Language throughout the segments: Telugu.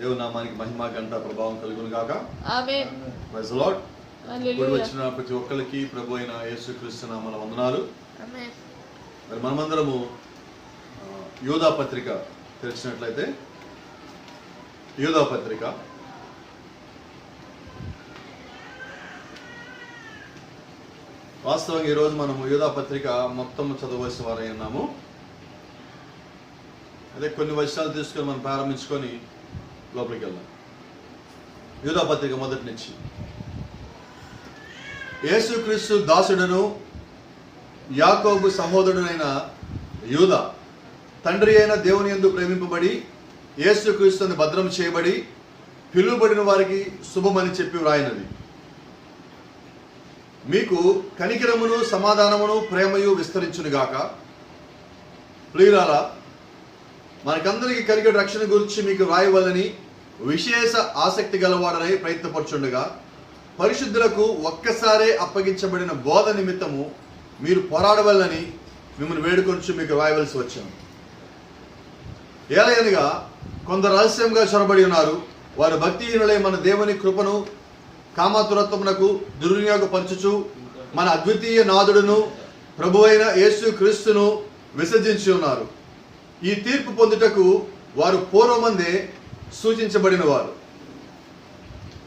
దేవుని నామానికి మహిమ ఘనత ప్రభావం కలుగును గాక. Amen. Praise the lord. Hallelujah. వచ్చిన ప్రతి ఒక్కరికి ప్రభు అయిన యేసుక్రీస్తు నామమున వందనాలు. ఆమేన్. మరి మనమందరము యోధా పత్రిక తెరిచినట్లయితే యోధా పత్రిక వాస్తవంగా ఈరోజు మనము యోధా పత్రిక మొత్తం చదవలసిన వారై ఉన్నాము. అదే కొన్ని వర్షాలు తీసుకొని మనం ప్రారంభించుకొని లోపలికి వెళ్దాం. యోధా పత్రిక మొదటి నుంచి. యేసుక్రీస్తు దాసుడును యాకోబు సహోదరుడైన యూదా తండ్రి అయిన దేవుని యందు ప్రేమింపబడి యేసుక్రీస్తుని భద్రం చేయబడి పిలువబడిన వారికి శుభమని చెప్పి వ్రాయినది. మీకు కనికరమును సమాధానమును ప్రేమయు విస్తరించునుగాక. ప్రియులారా, మనకందరికి కలిగే రక్షణ గురించి మీకు వ్రాయవలని విశేష ఆసక్తి గలవాడనై ప్రయత్నపరచుండగా పరిశుద్ధులకు ఒక్కసారే అప్పగించబడిన బోధ నిమిత్తము మీరు పోరాడవలని మిమ్మల్ని వేడుకొంచు మీకు వ్రాయవలసి వచ్చాను. ఏలయనగా కొందరు రహస్యంగా చొరబడి ఉన్నారు. వారు భక్తిహీనులై మన దేవుని కృపను కామాతురత్వమునకు దుర్వినియోగపరచుచు మన అద్వితీయ నాథుడును ప్రభువైన యేసు క్రీస్తును విసర్జించి ఉన్నారు. ఈ తీర్పు పొందుటకు వారు పూర్వమందే సూచించబడిన వారు.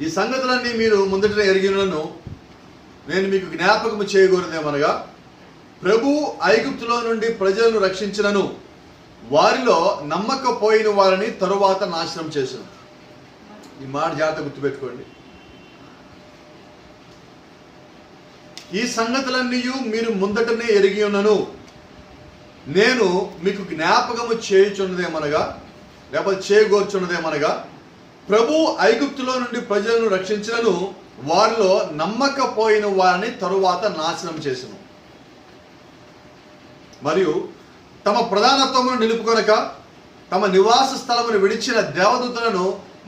ఈ సంగతులన్నీ మీరు ముందటనే ఎరిగినను నేను మీకు జ్ఞాపకము చేయగోరుదేమనగా, ప్రభు ఐగుప్తులో నుండి ప్రజలను రక్షించినను వారిలో నమ్మకపోయిన వారిని తరువాత నాశనం చేశాను. ఈ మాట జాగ్రత్త గుర్తుపెట్టుకోండి. ఈ సంగతులన్నీ మీరు ముందటనే ఎరిగి ఉన్నను నేను మీకు జ్ఞాపకము చేయుచున్నదేమనగా, లేకపోతే చేయగోర్చున్నదేమనగా, ప్రభు ఐగుప్తులో నుండి ప్రజలను రక్షించినను వారిలో నమ్మకపోయిన వారిని తరువాత నాశనం చేసెను. మరియు తమ ప్రధానత్వమును నిలుపుకొనక తమ నివాస స్థలమును విడిచిన దేవదూతలను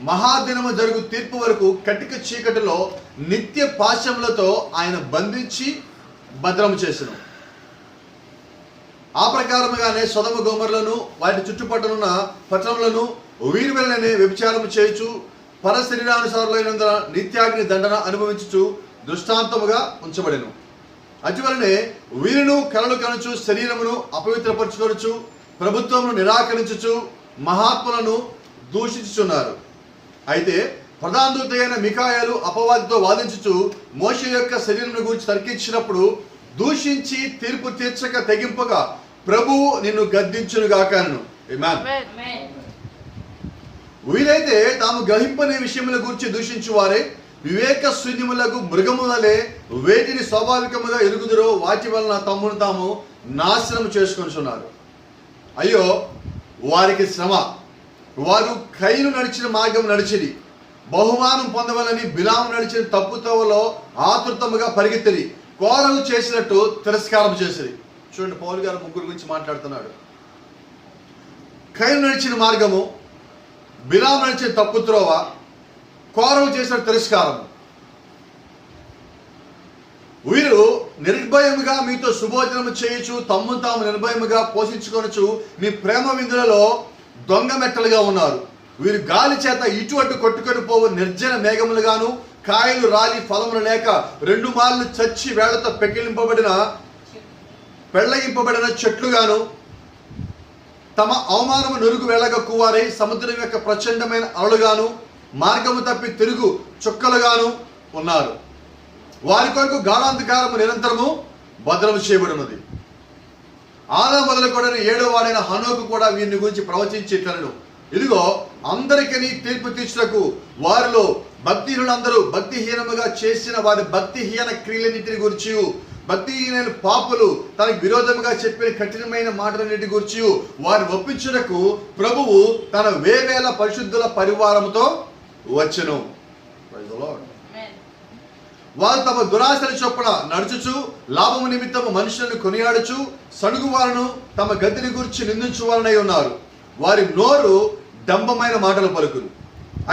మహాదినము జరుగు తీర్పు వరకు కటిక చీకటిలో నిత్య పాశములతో ఆయన బంధించి భద్రము చేసెను. ఆ ప్రకారముగానే సొదొమ గొమొర్రాలను వాటి చుట్టుపక్కలున్న పట్టణములను వీరి వలననే వ్యభిచారము చేయుచు పరశరీరానుసారులైనందున నిత్యాగ్ని దండన అనుభవించుచు దృష్టాంతముగా ఉంచబడెను. అటువలనే వీరును కలలు కనుచు శరీరమును అపవిత్రపరచుకొనుచు ప్రభుత్వమును నిరాకరించుచు మహాత్ములను దూషించుచున్నారు. అయితే ప్రధాన దూత అయిన మిఖాయేలు అపవాదితో వాదించుచు మోషే యొక్క శరీరమును గురించి తర్కించినప్పుడు దూషించి తీర్పు తీర్చక తెగింపగా ప్రభువు నిన్ను గద్దించునుగాకను. ఆమేన్. వీరైతే తాము గ్రహింపనే విషయముల గురించి దూషించు వారే వివేక శూన్యములకు మృగములే వేటిని స్వాభావికముగా ఎరుగుదురో వాటి వలన తమ్మును తాము నాశనం చేసుకొనిచున్నారు. అయ్యో వారికి శ్రమ! వారు కయీను నడిచిన మార్గం నడిచిరి, బహుమానం పొందవలని బిలాము నడిచిన తప్పుతోవలో ఆతృతముగా పరిగెత్తిరి, కోరలు చేసినట్టు తిరస్కారం చేసిరి. చూడండి, పౌలు గారు ముగ్గురు గురించి మాట్లాడుతున్నాడు. కయీను నడిచిన మార్గము, బిలాము నడిచిన తప్పుత్రోవ, కోరలు చేసిన తిరస్కారము. వీరు నిర్భయముగా మీతో సుభోజనము చేయుచు తమ్మును తాము నిర్భయముగా పోషించుకొనుచు మీ ప్రేమ విందులలో దొంగ మెట్టలుగా ఉన్నారు. వీరు గాలి చేత ఇటు అటు కొట్టుకొని పోవు నిర్జన మేఘములుగాను కాయలు రాలి ఫలములు లేక 2 మార్లు చచ్చి వేళ్లతో పెళ్ళగింపబడిన చెట్లుగాను తమ అవమానము నురుగు వెళ్ళగక్కువారై సముద్రం యొక్క ప్రచండమైన అలలుగాను మార్గము తప్పి తిరుగు చుక్కలుగాను ఉన్నారు. వారి కొరకు గాఢాంధకారము నిరంతరము భద్రము చేయబడి ఉన్నది. ఆదాము మొదలుకొనిన 7వ వాడైన హనోకు కూడా వీరిని గురించి ప్రవచించి ఇట్లనెను, ఇదిగో అందరికీ తీర్పు తీర్చుటకు వారిలో భక్తిహీనులందరూ భక్తిహీనముగా చేసిన వారి భక్తిహీన క్రియలన్నింటిని గురించి, భక్తిహీన పాపులు తనకు విరోధముగా చెప్పిన కఠినమైన మాటలన్నిటి గురించి వారిని ఒప్పించుటకు ప్రభువు తన వేవేల పరిశుద్ధుల పరివారముతో వచ్చెను. వారు తమ దురాశల చొప్పున నడుచుచు లాభము నిమిత్తము మనుషులను కొనియాడుచు సడుగు వారును తమ గతిని గురించి నిందించు వారనై ఉన్నారు. వారి నోరు డంబమైన మాటలు పలుకును.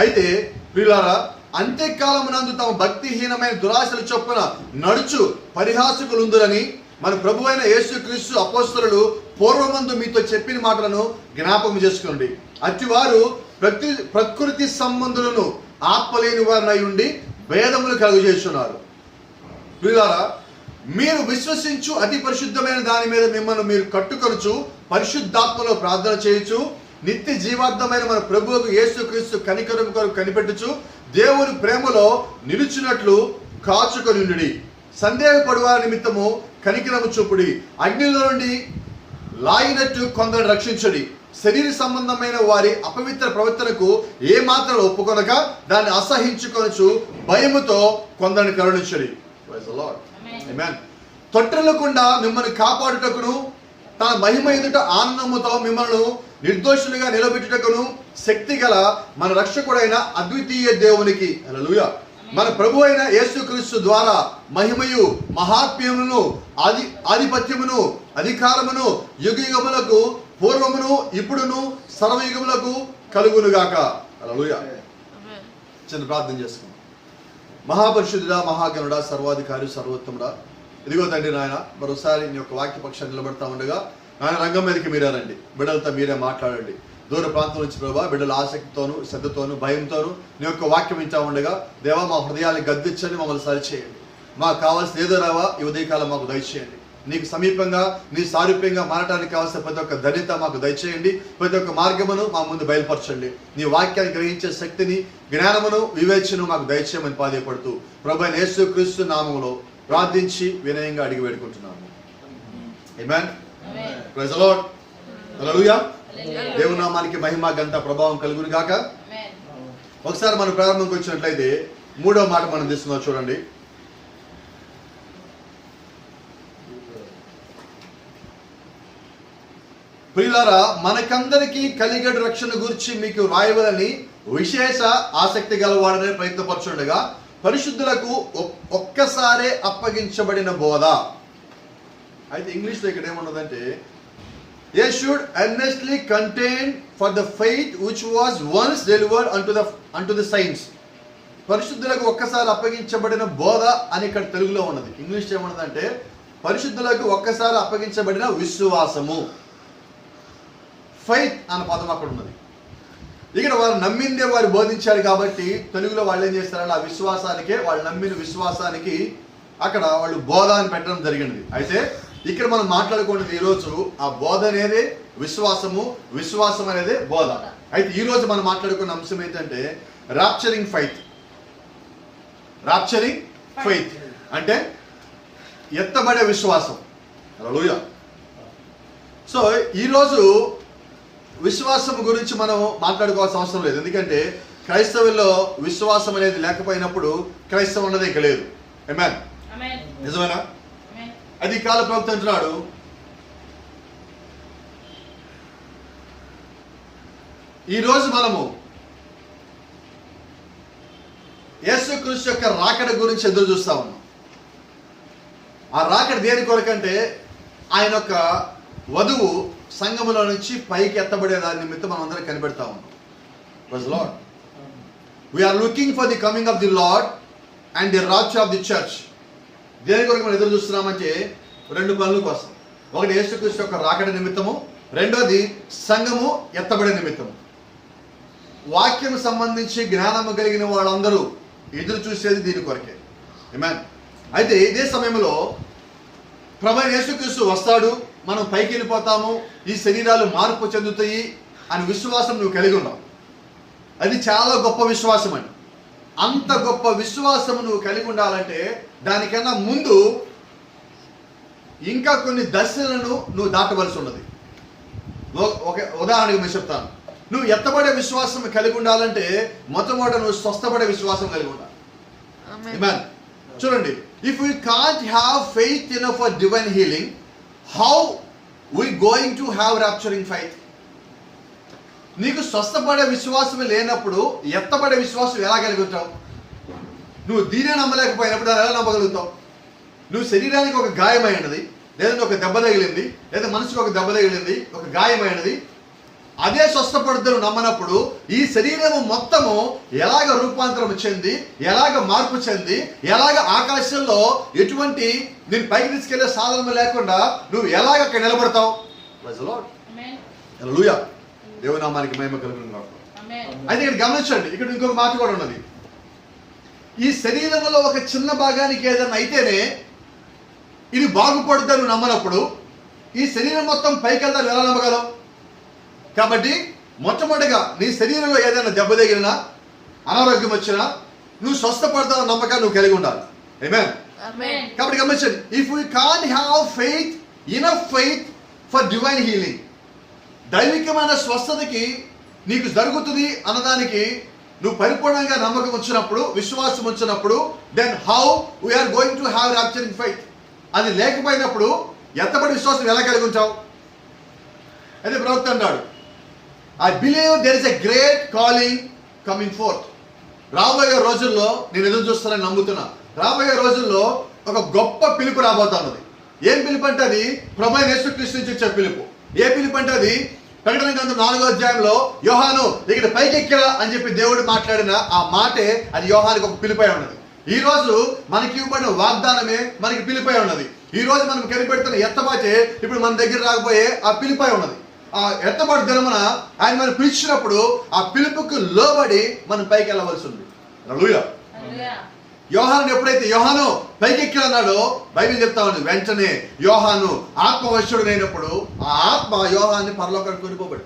అయితే ప్రియులారా, అంత్యకాలమునందు తమ భక్తిహీనమైన దురాశల చొప్పున నడుచు పరిహాసకులుందురని మన ప్రభువైన యేసుక్రీస్తు అపోస్తలులు పూర్వమందు మీతో చెప్పిన మాటలను జ్ఞాపకం చేసుకోండి. అట్టివారు ప్రకృతి సంబంధులను ఆత్మలేని వారినై ఉండి భేదములు కలుగజేస్తున్నారు. ప్రియులారా, మీరు విశ్వసించు అతి పరిశుద్ధమైన దాని మీద మిమ్మల్ని మీరు కట్టుకొనుచు పరిశుద్ధాత్మలో ప్రార్థన చేయొచ్చు, నిత్య జీవార్థమైన మన ప్రభువుకు యేసుక్రీస్తు కనికరం కొరకు కనిపెట్టుచు దేవుని ప్రేమలో నిలుచున్నట్లు కాచుకొనుండుడి. సందేహపడువారి నిమిత్తము కనికరము చూపుడి. అగ్నిలో నుండి లాగినట్టు కొందరు రక్షించుడి. శరీర సంబంధమైన వారి అపవిత్ర ప్రవర్తనకు ఏమాత్రం ఒప్పుకొనక దాన్ని అసహించుకొనుచు భయముతో కొందరిని కరుణించుడి. తొట్టిల్లకుండా మిమ్మల్ని కాపాడుటకును తన మహిమ ఎదుట ఆనందముతో మిమ్మల్ని నిర్దోషులుగా నిలబెట్టుటకును శక్తి గల మన రక్షకుడైన అద్వితీయ దేవునికి హల్లెలూయా మన ప్రభు అయిన యేసుక్రీస్తు ద్వారా మహిమయు మహాత్మ్యమును ఆధిపత్యమును అధికారమును యుగయుగములకు పూర్వమును ఇప్పుడును సర్వయుగములకు కలుగునుగాక. హల్లెలూయా. చిన్న ప్రార్థన చేసుకుందాం. మహాపరిశుద్ధుడా, మహాగణుడా, సర్వాధికారి, సర్వోత్తముడా, ఇదిగో తండ్రి నాయన, మరోసారి నీ యొక్క వాక్య పక్షాన్ని నిలబడతా ఉండగా నాయన రంగం మీదకి మీరారండి. బిడ్డలతో మీరే మాట్లాడండి. దూర ప్రాంతం నుంచి ప్రభావ బిడ్డల ఆసక్తితోను శ్రద్ధతోను భయంతోను నీ యొక్క వాక్యం వింటా ఉండగా దేవా మా హృదయాన్ని గద్దించండి, మమ్మల్ని సరిచేయండి. మాకు కావాల్సిన ఏదో రావా ఈ ఉదయకాలం మాకు దయచేయండి. నీకు సమీపంగా నీ సారూప్యంగా మారటానికి కావాల్సిన ప్రతి ఒక్క ధన్యత మాకు దయచేయండి. ప్రతి ఒక్క మార్గమును మా ముందు బయలుపరచండి. నీ వాక్యాన్ని గ్రహించే శక్తిని, జ్ఞానమును, వివేచనను మాకు దయచేయమని పాదపడుతూ ప్రభు అయిన యేసుక్రీస్తు నామములో ప్రార్థించి వినయంగా అడిగి వేడుకుంటున్నాము. Amen. Praise the lord. Hallelujah. దేవుని నామానికి మహిమ, ఘనత, ప్రభావం కలుగును గాక. ఒకసారి మనం ప్రారంభంకి వచ్చినట్లయితే 3వ మాట మనం తీసుకుందాం. చూడండి. ప్రియులారా, మనకందరికీ కలిగేడు రక్షణ గురించి మీకు రాయవలని విశేష ఆసక్తి గలవాడనే ప్రయత్నపరచుండగా పరిశుద్ధులకు ఒక్కసారే అప్పగించబడిన బోధ. అయితే ఇంగ్లీష్లో ఇక్కడ ఏమన్నదంటే they should earnestly contend for the faith which was once delivered unto the saints. పరిశుద్ధులకు ఒక్కసారి అప్పగించబడిన బోధ అని ఇక్కడ తెలుగులో ఉన్నది. ఇంగ్లీష్ ఏమన్నదంటే పరిశుద్ధులకు ఒక్కసారి అప్పగించబడిన విశ్వాసము. ఫెయిత్ అన్న పదం అక్కడ ఉన్నది. ఇక్కడ వారు నమ్మిందే వారు బోధించారు కాబట్టి తెలుగులో వాళ్ళు ఏం చేస్తారంటే ఆ విశ్వాసానికే, వాళ్ళు నమ్మిన విశ్వాసానికి అక్కడ వాళ్ళు బోధ అని పెట్టడం జరిగింది. అయితే ఇక్కడ మనం మాట్లాడుకున్నది ఈరోజు ఆ బోధ అనేది విశ్వాసము, విశ్వాసం అనేది బోధ. అయితే ఈరోజు మనం మాట్లాడుకున్న అంశం ఏంటంటే రాప్చరింగ్ ఫెయిత్. రాప్చరింగ్ ఫెయిత్ అంటే ఎత్తబడే విశ్వాసం. హల్లెలూయా. సో ఈరోజు విశ్వాసం గురించి మనం మాట్లాడుకోవాల్సిన అవసరం లేదు. ఎందుకంటే క్రైస్తవుల్లో విశ్వాసం అనేది లేకపోయినప్పుడు క్రైస్తవం అన్నది ఇక లేదు. ఆమేన్. నిజమేనా? అది కాల ప్రవక్త అంటున్నాడు, ఈరోజు మనము యేసుక్రీస్తు యొక్క రాకడ గురించి ఎదురు చూస్తా ఉన్నాం. ఆ రాకడ దేని కొరకంటే ఆయన యొక్క వధువు సంఘములో నుంచి పైకి ఎత్తబడే దాని నిమిత్తం మనం అందరం కనిపెడతా ఉన్నాం. Praise the Lord. We're looking for the coming of the Lord and the rapture of the church. దేని కొరకు మనం ఎదురు చూస్తున్నామంటే 2 పనుల కోసం. ఒకటి యేసుక్రీస్తు యొక్క రాకడ నిమిత్తము, రెండోది సంఘము ఎత్తబడే నిమిత్తము. వాక్యం సంబంధించి జ్ఞానము కలిగిన వాళ్ళందరూ ఎదురు చూసేది దీని కొరకే. ఆమేన్. అయితే ఇదే సమయంలో ప్రభువైన యేసుక్రీస్తు వస్తాడు, మనం పైకి వెళ్ళిపోతాము, ఈ శరీరాలు మార్పు చెందుతాయి అని విశ్వాసం నువ్వు కలిగి ఉన్నావు. అది చాలా గొప్ప విశ్వాసం అండి. అంత గొప్ప విశ్వాసం నువ్వు కలిగి ఉండాలంటే దానికన్నా ముందు ఇంకా కొన్ని దశలను నువ్వు దాటవలసి ఉన్నది. ఒక ఉదాహరణకు నేను చెప్తాను. నువ్వు ఎత్తబడే విశ్వాసం కలిగి ఉండాలంటే మొట్టమొదట నువ్వు స్వస్థపడే విశ్వాసం కలిగి ఉండాలి. ఆమేన్. చూడండి, if we can't have faith enough for divine healing, how we going to have rapturing faith? నీకు స్వస్థపడే విశ్వాసం లేనప్పుడు ఎత్తబడే విశ్వాసం ఎలా కలుగుతావు? నువ్వు దీనే నమ్మలేకపోయినప్పుడు ఎలా నమ్మగలుగుతావు? నువ్వు శరీరానికి ఒక గాయమైనది, లేదంటే ఒక దెబ్బ తగిలింది, లేదా మనసుకు ఒక దెబ్బ తగిలింది, ఒక గాయమైనది, అదే స్వస్థపడుతూ నమ్మనప్పుడు ఈ శరీరము మొత్తము ఎలాగ రూపాంతరం చెంది, ఎలాగ మార్పు చెంది, ఎలాగ ఆకాశంలో ఎటువంటి నేను పైకి తీసుకెళ్లే సాధనం లేకుండా నువ్వు ఎలాగ అక్కడ నిలబడతావు? Praise the lord. హల్లెలూయా. దేవుని నామానికి మహిమ కలుగును గాక. అయితే ఇక్కడ గమనించండి, ఇక్కడ ఇంకొక మాట కూడా ఉన్నది. ఈ శరీరంలో ఒక చిన్న భాగానికి ఏదైనా అయితేనే ఇది బాగుపడుతుందని నమ్మనప్పుడు ఈ శరీరం మొత్తం పైకి వెళ్తాను ఎలా నమ్మగలం? కాబట్టి మొట్టమొదటిగా నీ శరీరంలో ఏదైనా దెబ్బ తగిలినా, అనారోగ్యం వచ్చినా నువ్వు స్వస్థపడతావు నమ్మకాన్ని నువ్వు కలిగి ఉండాలి. ఆమేన్. కాబట్టి గమనించండి, if you can't have faith, enough faith for divine healing, దైవికమైన స్వస్థతకి నీకు జరుగుతుంది అన్నదానికి నువ్వు పరిపూర్ణంగా నమ్మకం వచ్చినప్పుడు, విశ్వాసం వచ్చినప్పుడు, then how we're going to have rapturing faith. అది లేకపోయినప్పుడు ఎంతబడి విశ్వాసం ఎలా కలిగి ఉంటావు? అయితే ప్రవక్త అన్నాడు, I believe there is a great calling coming fourth. రాబోయే రోజుల్లో నేను ఎదురు చూస్తానని నమ్ముతున్నా. రాబోయే రోజుల్లో ఒక గొప్ప పిలుపు రాబోతా ఉన్నది. ఏం పిలుపు అంటే అది ప్రభువైన యేసుక్రీస్తు నుంచి వచ్చే పిలుపు. ఏ పిలుపు అంటే అది ప్రకటన గ్రంథం 4వ అధ్యాయంలో యోహాను ఇక్కడ పైకెక్కిరా అని చెప్పి దేవుడు మాట్లాడిన ఆ మాటే అది యోహానికి ఒక పిలుపై ఉన్నది. ఈ రోజు మనకి ఇవ్వబడిన వాగ్దానమే మనకి పిలుపై ఉన్నది. ఈ రోజు మనం కనిపెడుతున్న ఎత్తబాటే ఇప్పుడు మన దగ్గర రాకపోయే ఆ పిలుపై ఉన్నది. ఆ ఎత్తబాటు దినమున ఆయన మనం పిలిచినప్పుడు ఆ పిలుపుకు లోబడి మనం పైకి వెళ్ళవలసి ఉంది. హల్లెలూయా. యోహాను ఎప్పుడైతే యోహాను పైకెక్కి అన్నాడో బైబిల్ చెప్తా ఉంది, వెంటనే యోహాను ఆత్మవశుడైనప్పుడు ఆ ఆత్మ యోహాన్ని పరలోకానికి కొనిపోబడి.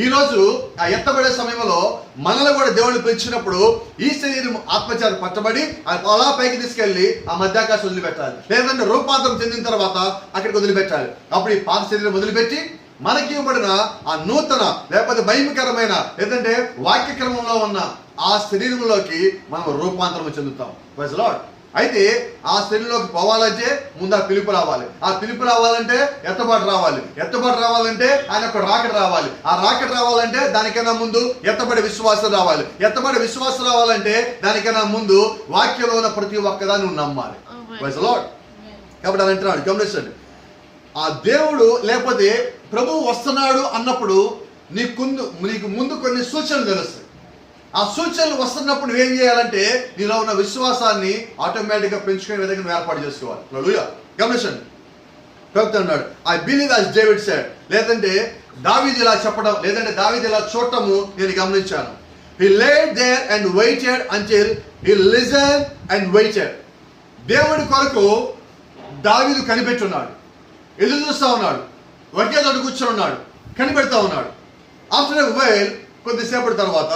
ఈరోజు ఆ ఎత్తబడే సమయంలో మనల్ని కూడా దేవుడిని పిలిచినప్పుడు ఈ శరీరం ఆత్మచార పట్టబడి అలా పైకి తీసుకెళ్లి ఆ మధ్యాకాశం వదిలిపెట్టాలి. లేదంటే రూపాంతరం చెందిన తర్వాత అక్కడికి వదిలిపెట్టాలి. అప్పుడు ఈ పాత శరీరం వదిలిపెట్టి మనకి ఇవ్వబడిన ఆ నూతన లేకపోతే భయంకరమైన లేదంటే వాక్యక్రమంలో ఉన్న ఆ శరీరంలోకి మనం రూపాంతరం చెందుతాం. Praise the Lord. అయితే ఆ శరీరంలోకి పోవాలంటే ముందు ఆ పిలుపు రావాలి. ఆ పిలుపు రావాలంటే ఎత్తబాటు రావాలి. ఎత్తబాటు రావాలంటే ఆయన ఒక రాకెట్ రావాలి. ఆ రాకెట్ రావాలంటే దానికన్నా ముందు ఎత్తబడే విశ్వాసం రావాలి. ఎత్తబడే విశ్వాసం రావాలంటే దానికన్నా ముందు వాక్యంలో ఉన్న ప్రతి ఒక్కదాన్ని నువ్వు నమ్మాలి. Praise the Lord. కాబట్టి అని అంటున్నాడు, గమనించండి, ఆ దేవుడు లేకపోతే ప్రభువు వస్తున్నాడు అన్నప్పుడు నీకు ముందు కొన్ని సూచనలు తెలుస్తాయి. ఆ సూచనలు వస్తున్నప్పుడు నువ్వేం చేయాలంటే నీలో ఉన్న విశ్వాసాన్ని ఆటోమేటిక్గా పెంచుకునే విధంగా నువ్వు ఏర్పాటు చేసుకోవాలి. హల్లెలూయా. గమనించండి, ప్రవక్త అన్నాడు, I believe as David said. లేదంటే దావీదు ఇలా చెప్పడం, లేదంటే దావీదు ఇలా చూడటము నేను గమనించాను. He laid there and waited until he listen and waited. దేవుడి కొరకు దావీదు కనిపెట్టున్నాడు, ఎదురు చూస్తూ ఉన్నాడు, ఒకే చోట కూర్చొని ఉన్నాడు, కనిపెడతా ఉన్నాడు. ఆఫ్టర్ ఎ వైల్, కొద్దిసేపటి తర్వాత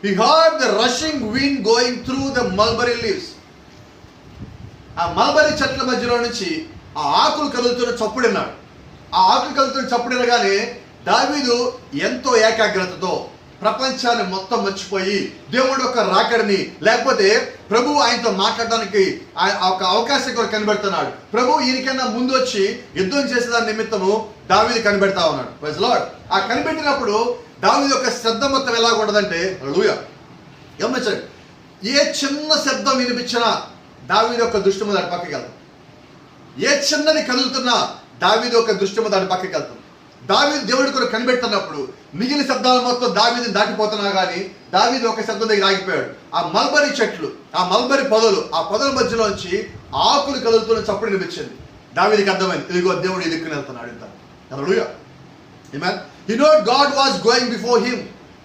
he heard the rushing wind going through the mulberry leaves. ఆ మల్బరీ చెట్ల మధ్యలో నుంచి ఆ ఆకులు కదులుతున్న చప్పుడు విన్నాడు. ఆ ఆకులు కదులుతున్న చప్పుడు వినగానే దావీదు ఎంతో ఏకాగ్రతతో ప్రపంచాన్ని మొత్తం మర్చిపోయి దేవుడు ఒక రాకడిని లేకపోతే ప్రభు ఆయనతో మాట్లాడడానికి ఒక అవకాశం కూడా కనిపెడుతున్నాడు. ప్రభు ఈయనకన్నా ముందు వచ్చి యుద్ధం చేసేదాని నిమిత్తము దావీదు కనిపెడతా ఉన్నాడు. Praise the Lord. ఆ కనిపెట్టినప్పుడు దావీదు యొక్క శబ్దం మొత్తం ఎలా ఉండదంటే, హల్లెలూయా, గమనించండి, ఏ చిన్న శబ్దం వినిపించినా దావీదు యొక్క దృష్టి మీద పక్కకి వెళ్తాం. ఏ చిన్నది కదులుతున్నా దావీదు యొక్క దృష్టి మీద పక్కకి వెళ్తాం. దావీదు దేవుడి కొరకు కనిపెడుతున్నప్పుడు మిగిలిన శబ్దాలు మొత్తం దావీదుని దాటిపోతున్నా కానీ దావీదు ఒక శబ్దం దగ్గర ఆగిపోయాడు. ఆ మల్బరీ చెట్లు, ఆ మల్బరీ పొదలు, ఆ పొదల మధ్యలోంచి ఆకులు కదులుతున్న చప్పుడు వినిపించింది. దావీదుకి అర్థమైంది, ఇదిగో దేవుడు ఈ దిక్కుని వెళ్తున్నాడు. హల్లెలూయా. ఆమేన్. He know God was going before him.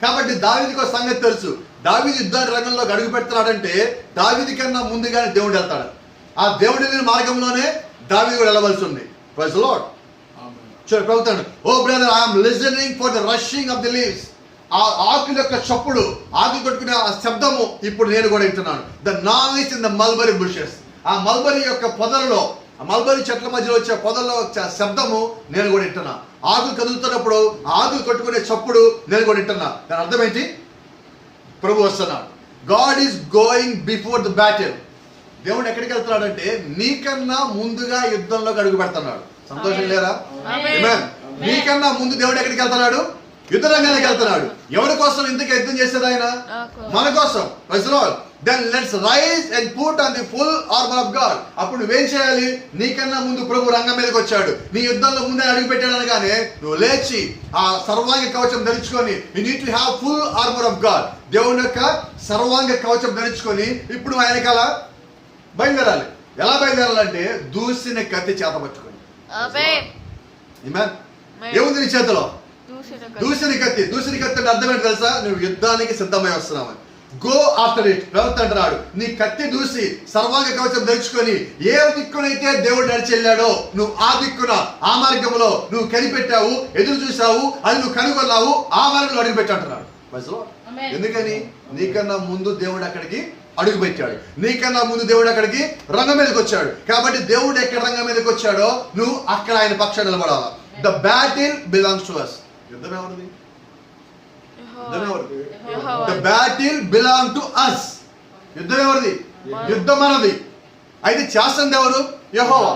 కాబట్టి దావీదుకు ఒక సంగతి తెలుసు, దావీదు యుద్ధ రంగంలోకి అడుగు పెడుతున్నాడంటే దావీదు కన్నా ముందుగానే దేవుడు వెళ్తాడు. ఆ దేవుడి మార్గంలోనే దావీదు కూడా వెళ్ళవలసి ఉంది. Praise the lord. చూడండి, ప్రభుత్వం, oh brother, I'm listening for the rushing of the leaves. ఆ ఆకుల యొక్క చప్పుడు, ఆకులు కొట్టుకునే ఆ శబ్దము ఇప్పుడు నేను కూడా వింటున్నాను. The noise in the mulberry bushes. ఆ మల్బరీ యొక్క పొదలలో, ఆ మల్బరీ చెట్ల మధ్యలో వచ్చే పొదల్లో వచ్చే శబ్దము నేను కూడా వింటున్నా. ఆకులు కదులుతున్నప్పుడు ఆకులు కొట్టుకునే చప్పుడు నేను కూడా వింటున్నా. దాని అర్థం ఏంటి? ప్రభు వస్తున్నాడు. God is going before the battle. దేవుడు ఎక్కడికి వెళ్తున్నాడంటే నీకన్నా ముందుగా యుద్ధంలోకి అడుగు పెడుతున్నాడు. సంతోషం లేరా? ఆమేన్. నీకన్నా ముందు దేవుడు ఎక్కడికి వెళ్తున్నాడు? యుద్ధ రంగానికి వెళ్తున్నాడు. ఎవరి కోసం ఇంతకు యుద్ధం చేసేది ఆయన? మన కోసం. Praise the Lord. Then let's rise and put on the full armor of God. అప్పుడు నువ్వేం చేయాలి? నీకన్నా ముందు ప్రభు రంగం మీదకి వచ్చాడు, నీ యుద్ధంలో ముందే అడుగు పెట్టాడు అనగానే నువ్వు లేచి ఆ సర్వాంగ కవచం ధరించుకొని, you need to have full armor of God. దేవుని యొక్క సర్వాంగ కవచం ధరించుకొని ఇప్పుడు ఆయనకలా బయలుదేరాలి. ఎలా బయలుదేరాలంటే దూసిన కత్తి చేత పట్టుకొని. ఆమేన్. ఏముంది నీ చేతిలో? దూషణ కత్తి. దూషణ కత్తి అంటే అర్థం ఏంటి తెలుసా? నువ్వు యుద్ధానికి సిద్ధమై వస్తున్నావు. Go after it. ప్రవక్త అంటున్నాడు, నీ కత్తి దూసి సర్వాంగ కవచం ధరించుకొని ఏ దిక్కునైతే దేవుడు నడిచి వెళ్ళాడో నువ్వు ఆ దిక్కున, ఆ మార్గంలో నువ్వు కనిపెట్టావు, ఎదురు చూసావు, అది నువ్వు కనుగొన్నావు, ఆ మార్గంలో అడుగు పెట్టి అంటున్నాడు. ఎందుకని? నీకన్నా ముందు దేవుడు అక్కడికి అడుగు పెట్టాడు. నీకన్నా ముందు దేవుడు అక్కడికి రంగం మీదకి వచ్చాడు. కాబట్టి దేవుడు ఎక్కడ రంగం మీదకి వచ్చాడో నువ్వు అక్కడ ఆయన పక్షాన నిలబడాలా. The battle belongs to us. యుద్ధం ఎవరిది? The battle belong to us. యుద్ధం ఎవరిది? యుద్ధం మనది. అయితే చేస్తుంది ఎవరు? యెహోవా.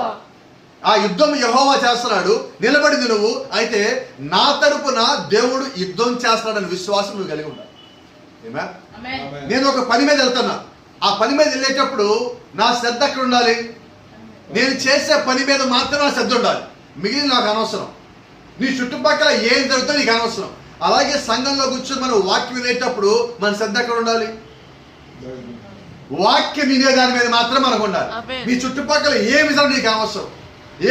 ఆ యుద్ధం యెహోవా చేస్తున్నాడు. నిలబడింది నువ్వు. అయితే నా తరపున దేవుడు యుద్ధం చేస్తున్నాడని విశ్వాసం నువ్వు కలిగి ఉండాలి. నేను ఒక పని మీద వెళ్తున్నా. ఆ పని మీద వెళ్ళేటప్పుడు నా శ్రద్ధ ఎక్కడ ఉండాలి? నేను చేసే పని మీద మాత్రం నా శ్రద్ధ ఉండాలి. మిగిలిన నాకు అనవసరం. నీ చుట్టుపక్కల ఏం జరుగుతుందో నీకు అనవసరం. అలాగే సంఘంలో కూర్చొని మనం వాక్యం వినేటప్పుడు మన శ్రద్ధ ఎక్కడ ఉండాలి? వాక్యం వినే దాని మీద మాత్రం మనకు ఉండాలి. నీ చుట్టుపక్కల ఏమి జరగదు నీకు అనవసరం.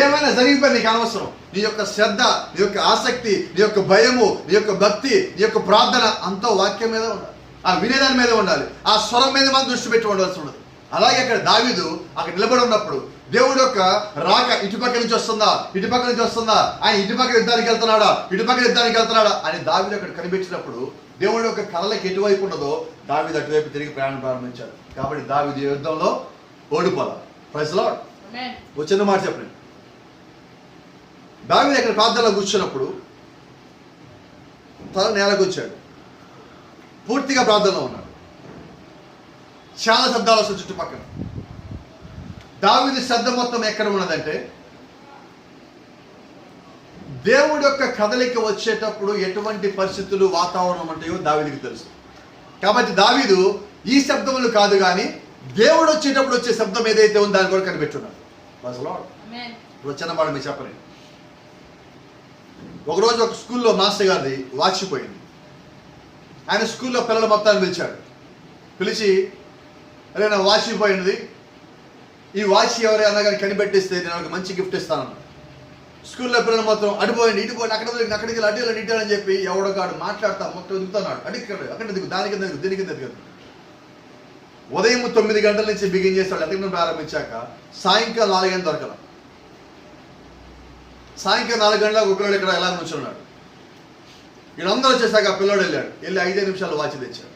ఏమైనా జరిగిపోయి నీకు అనవసరం. నీ యొక్క శ్రద్ధ, నీ యొక్క ఆసక్తి, నీ యొక్క భయము, నీ యొక్క భక్తి, నీ యొక్క ప్రార్థన అంతా వాక్యం మీద ఉండాలి. ఆ వినేదాని మీద ఉండాలి. ఆ స్వరం మీద మనం దృష్టి పెట్టి ఉండవలసి ఉండదు. అలాగే అక్కడ దావీదు అక్కడ నిలబడి ఉన్నప్పుడు దేవుడు యొక్క రాక ఇటుపక్క నుంచి వస్తుందా, ఇటుపక్క నుంచి వస్తుందా, ఆయన ఇటుపక్క యుద్ధానికి వెళ్తున్నాడా, ఇటుపక్క యుద్ధానికి వెళ్తున్నాడా అని దావీదు అక్కడ కనిపించినప్పుడు దేవుడు యొక్క కళలకు ఎటువైపు ఉన్నదో దావీదు అటువైపు తిరిగి ప్రయాణం ప్రారంభించాడు. కాబట్టి దావీదు యుద్ధంలో ఓడిపోలా. Praise lord. వచ్చిన మాట చెప్పండి. దావీదు అక్కడ ప్రార్థనలో కూర్చున్నప్పుడు తల నేలకు వచ్చాడు. పూర్తిగా ప్రార్థనలో ఉన్నాడు. చాలా శబ్దాలు వస్తాయి చుట్టుపక్కల. దావీదు శ్రద్ధ మొత్తం ఎక్కడ ఉన్నదంటే దేవుడి యొక్క కదలిక వచ్చేటప్పుడు ఎటువంటి పరిస్థితులు, వాతావరణం ఉంటాయో దావీదుకి తెలుసు. కాబట్టి దావీదు ఈ శబ్దములు కాదు కానీ దేవుడు వచ్చేటప్పుడు వచ్చే శబ్దం ఏదైతే ఉందో దాని కూడా కనిపెట్టున్నాడు. ఇప్పుడు చిన్న మాట మీకు చెప్పండి. ఒకరోజు ఒక స్కూల్లో మాస్టర్ గారిది వాచిపోయింది. ఆయన స్కూల్లో పిల్లల మొత్తాన్ని పిలిచాడు. పిలిచి, అరే నా వాచిపోయినది, ఈ వాచ్ ఎవరైనా కానీ కనిపెట్టిస్తే నేను ఒక మంచి గిఫ్ట్ ఇస్తాను. స్కూల్లో పిల్లలు మొత్తం అడిపోయింది, ఇటుపోయింది, అక్కడికి అడ్డీలు ఇట్టాలని చెప్పి ఎవడో కాడు మాట్లాడతా మొత్తం దిగుతున్నాడు. అక్కడ దిగు, దానికి దీనికి దిగు. ఉదయం 9 గంటల నుంచి బిగిన్ చేస్తాడు. ఎతకడం ప్రారంభించాక సాయంకాలం 4 గంటలు దొరకల. సాయంకాలం 4 గంటలకు ఒక పిల్లడు ఇక్కడ ఎలా నుంచున్నాడు. వీళ్ళందరూ వచ్చేసాక ఆ పిల్లోడు వెళ్ళి 5 నిమిషాలు వాచ్ తెచ్చాడు.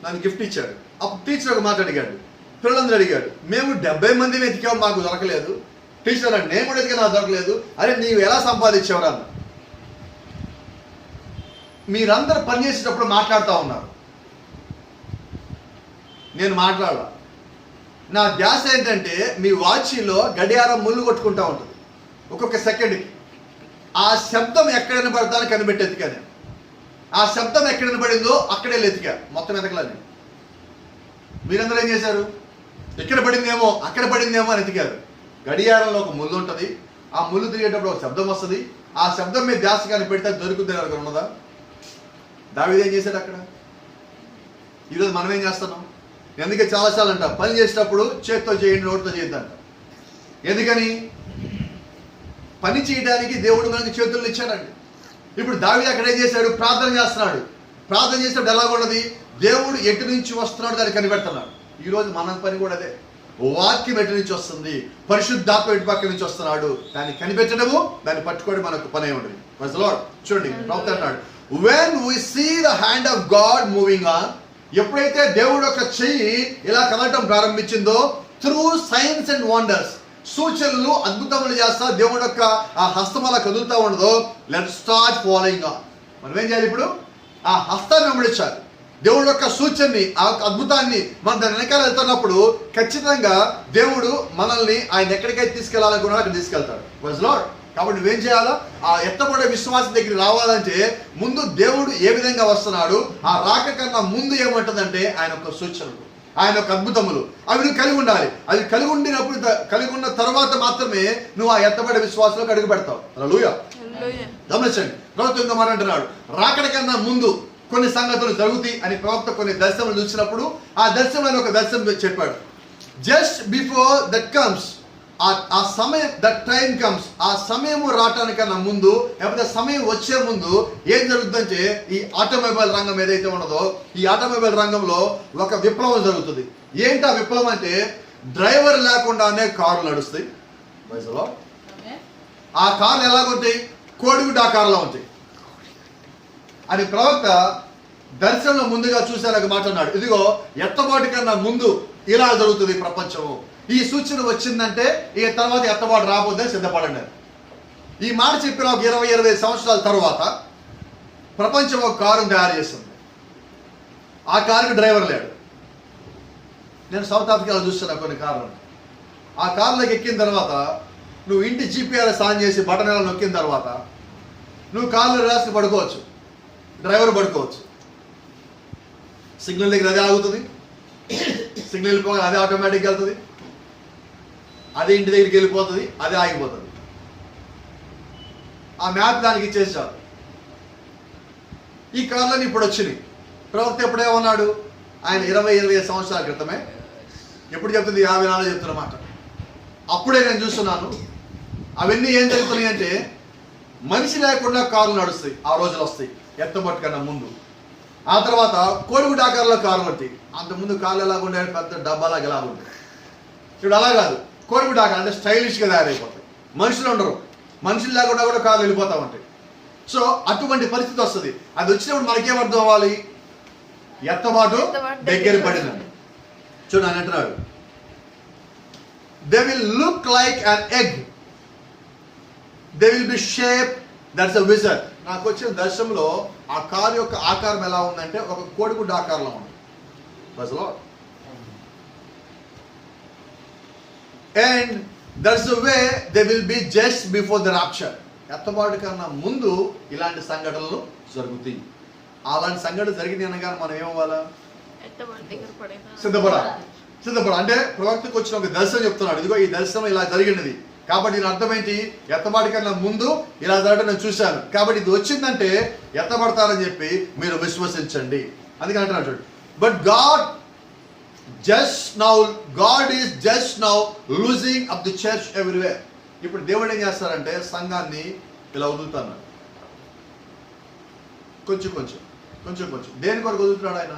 నన్ను గిఫ్ట్ ఇచ్చాడు. అప్పుడు టీచర్ ఒక మాట అడిగాడు. పిల్లలందరూ అడిగాడు, మేము 70 మంది వెతికాం, మాకు దొరకలేదు. టీచర్ అంటే నేను కూడా ఎతికా, నాకు దొరకలేదు. అరే నీవు ఎలా సంపాదించేవరా అన్న. మీరందరూ పనిచేసేటప్పుడు మాట్లాడుతూ ఉన్నారు, నేను మాట్లాడాల. నా ధ్యాస ఏంటంటే మీ వాచీలో గడియారం ముళ్ళు కొట్టుకుంటూ ఉంటుంది ఒక్కొక్క సెకండ్కి. ఆ శబ్దం ఎక్కడ వినపడతానని కనిపెట్టి ఎతికా నేను. ఆ శబ్దం ఎక్కడ వినపడిందో అక్కడే ఎతికా, మొత్తం ఎతకలని. మీరందరూ ఏం చేశారు? ఎక్కడ పడిందేమో అక్కడ పడిందేమో అని ఎతికారు. గడియారంలో ఒక ముళ్ళు ఉంటుంది. ఆ ముళ్ళు తిరిగేటప్పుడు ఒక శబ్దం వస్తుంది. ఆ శబ్దం మీద ధ్యాస కానీ పెడితే దొరుకుతుంది అక్కడ ఉన్నదా? దావీదు ఏం చేశాడు అక్కడ? ఈరోజు మనం ఏం చేస్తున్నాం? ఎందుకే చాలాసార్లు అంట పని చేసేటప్పుడు చేతితో చేయండి, నోటితో చేయొద్దంట. ఎందుకని? పని చేయడానికి దేవుడు మనకి చేతులను ఇచ్చాడండి. ఇప్పుడు దావీదు అక్కడ ఏం చేశాడు? ప్రార్థన చేస్తున్నాడు. ప్రార్థన చేసినప్పుడు ఎలా ఉన్నది? దేవుడు ఎటు నుంచి వస్తున్నాడు దాన్ని కనిపెడుతున్నాడు. ఈరోజు మన పని కూడా అదే. వాక్యం ఎటు నుంచి వస్తుంది, పరిశుద్ధాత్మ ఎటు పక్క నుంచి వస్తున్నాడు, దాన్ని కనిపెట్టడము, దాన్ని పట్టుకోవడం మనకు పనే ఉండదు. చూడండి ప్రవక్త అన్నాడు, when we see the hand of God moving on, ఎప్పుడైతే దేవుడు యొక్క చెయ్యి ఇలా కదలటం ప్రారంభించిందో, త్రూ సైన్స్ అండ్ వండర్స్, సూచనలు అద్భుతములు చేస్తా దేవుడు యొక్క ఆ హస్తం అలా కదులుతూ ఉండదో, లెట్ స్టార్ట్ ఫాలోయింగ్ ఆన్. మనం ఏం చేయాలి? ఇప్పుడు ఆ హస్తాన్ని వెంబడించాలి. దేవుడు యొక్క సూచనని, ఆ అద్భుతాన్ని మనం దాని వెనకాల వెళ్తున్నప్పుడు ఖచ్చితంగా దేవుడు మనల్ని ఆయన ఎక్కడికైతే తీసుకెళ్లాలనుకున్నాడో అక్కడ తీసుకెళ్తాడు. Praise Lord. కాబట్టి నువ్వేం చేయాలా? ఆ ఎత్తబడే విశ్వాసం దగ్గరికి రావాలంటే ముందు దేవుడు ఏ విధంగా వస్తున్నాడు, ఆ రాక కన్నా ముందు ఏమంటుందంటే ఆయన యొక్క సూచనలు, ఆయన యొక్క అద్భుతములు, అవి నువ్వు కలిగి ఉండాలి. అవి కలిగి ఉండినప్పుడు, కలిగి ఉన్న తర్వాత మాత్రమే నువ్వు ఆ ఎత్తబడే విశ్వాసంలోకి అడుగు పెడతావు. హల్లెలూయా. గమనించండి, ప్రవక్త ఇంకో మాట అంటున్నాడు, రాకడ కన్నా ముందు కొన్ని సంగతులు జరుగుతాయి అని ప్రవక్త కొన్ని దర్శనములు చూసినప్పుడు ఆ దర్శనంలో ఒక దర్శనం చెప్పాడు. జస్ట్ బిఫోర్ దట్ కమ్స్, ఆ సమయం, దట్ టైం కమ్స్, ఆ సమయం రావటానికన్నా ముందు లేకపోతే సమయం వచ్చే ముందు ఏం జరుగుతుందంటే ఈ ఆటోమొబైల్ రంగం ఏదైతే ఉన్నదో ఈ ఆటోమొబైల్ రంగంలో ఒక విప్లవం జరుగుతుంది. ఏంటి ఆ విప్లవం అంటే డ్రైవర్ లేకుండానే కార్లు నడుస్తాయి. ఆ కార్లు ఎలాగుంటాయి? కోడిగుడ్డు ఆకారంలో ఉంటాయి అని ప్రవక్త దర్శనంలో ముందుగా చూసేలాగా మాట్లాడినాడు. ఇదిగో ఎత్తబాటు కన్నా ముందు ఇలా జరుగుతుంది ప్రపంచము. ఈ సూచన వచ్చిందంటే ఇక తర్వాత ఎత్తబాటు రాబోద్దని సిద్ధపడండి. ఈ మాట చెప్పిన ఒక 20-25 సంవత్సరాల తర్వాత ప్రపంచం ఒక కారును తయారు చేస్తుంది. ఆ కారుకి డ్రైవర్ లేడు. నేను సౌత్ ఆఫ్రికాలో చూస్తున్నా కొన్ని కార్లు. ఆ కార్లోకి ఎక్కిన తర్వాత నువ్వు ఇంటి జీపీఆర్ఎస్ ఆన్ చేసి బటన్ ఎలా నొక్కిన తర్వాత నువ్వు కార్లో రాసి పడుకోవచ్చు, డ్రైవర్ పడుకోవచ్చు. సిగ్నల్ దగ్గర అదే ఆగుతుంది, సిగ్నల్ పోగా అదే ఆటోమేటిక్గా వెళ్తుంది, అదే ఇంటి దగ్గరికి వెళ్ళిపోతుంది, అదే ఆగిపోతుంది. ఆ మ్యాప్ దానికి ఇచ్చేసారు. ఈ కార్లని ఇప్పుడు వచ్చినాయి. ప్రవక్త ఎప్పుడేమన్నాడు? ఆయన 20-25 సంవత్సరాల క్రితమే, ఎప్పుడు చెప్తుంది? 54 చెప్తున్నమాట. అప్పుడే నేను చూస్తున్నాను. అవన్నీ ఏం జరుగుతున్నాయి అంటే మనిషి లేకుండా కార్లు నడుస్తాయి. ఆ రోజులు వస్తాయి ఎత్తబట్టు కన్నా ముందు. ఆ తర్వాత కోడిగుడ్డు ఆకారంలో కార్లు ఉంటాయి. అంతకుముందు కార్లు ఎలాగుండే? పెద్ద డబ్బాలాగా ఎలా ఉంటాయి. ఇప్పుడు అలా కాదు, కోడిగుడ్డు ఆకారం అంటే స్టైలిష్గా తయారైపోతాయి. మనుషులు ఉండరు, మనుషులు లేకుండా కూడా కార్లు వెళ్ళిపోతా ఉంటాయి. సో అటువంటి పరిస్థితి వస్తుంది. అది వచ్చినప్పుడు మనకేం అర్థం అవ్వాలి? ఎత్తబాటు దగ్గర పడిందండి. చూడండి అని అంటున్నాడు, they will look like an egg, they will B shape, that's a vision. నాకు వచ్చిన దర్శనంలో ఆ కారు యొక్క ఆకారం ఎలా ఉందంటే ఒక కోడిగుడ్డు ఆకారంలో ఉంది. And that's the way they will be just before the rapture. ఎత్తబాటు కన్నా ముందు ఇలాంటి సంఘటనలు జరుగుతాయి. అలాంటి సంఘటన జరిగింది అనగానే మనం ఏమవ్వాలా? సిద్ధపడాలి. అంటే ప్రవక్తకు వచ్చిన ఒక దర్శనం చెప్తున్నాడు. ఇదిగో ఈ దర్శనం ఇలా జరిగినది కాబట్టి దీని అర్థం ఏంటి? ఎత్తబాటు కన్నా ముందు ఇలా జరగడం నేను చూశాను కాబట్టి ఇది వచ్చిందంటే ఎత్తబడతారని చెప్పి మీరు విశ్వసించండి. అందుకని అంటున్నాడు. But God is just now losing up the church everywhere. ఇప్పుడు దేవుడు ఏం చేస్తారంటే సంఘాన్ని ఇలా వదులుతున్నాడు. కొంచెం దేని కొరకు వదులుతున్నాడు ఆయన?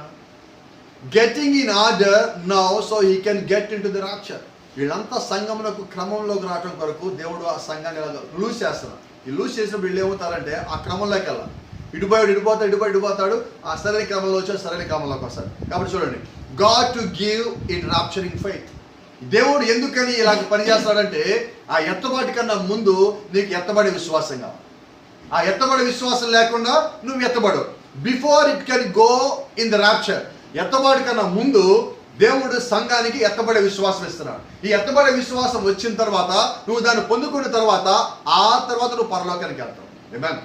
Getting in order now so he can get in to the rapture. వీళ్ళంతా సంఘమునకు క్రమంలోకి రావడం కొరకు దేవుడు ఆ సంఘాన్ని లూజ్ చేస్తున్నారు. ఈ లూజ్ చేసినప్పుడు వీళ్ళు ఏమవుతారంటే ఆ క్రమంలోకి వెళ్ళాలి. ఇటుపోతాడు, ఆ సరైన క్రమంలో వచ్చాడు, సరైన క్రమంలోకి వస్తాడు. కాబట్టి చూడండి, God to give in rapturing faith. దేవుడు ఎందుకని ఇలాగ పనిచేస్తాడంటే ఆ ఎత్తబాటు కన్నా ముందు నీకు ఎత్తబడే విశ్వాసం కావాలి. ఆ ఎత్తబడే విశ్వాసం లేకుండా నువ్వు ఎత్తబడవు. Before it can go in the rapture. ఎత్తబాటు కన్నా ముందు దేవుడు సంఘానికి ఎత్తబడే విశ్వాసం ఇస్తున్నాడు. ఈ ఎత్తబడే విశ్వాసం వచ్చిన తర్వాత నువ్వు దాన్ని పొందుకున్న తర్వాత ఆ తర్వాత నువ్వు పరలోకానికి వెళ్తావు. ఆమేన్.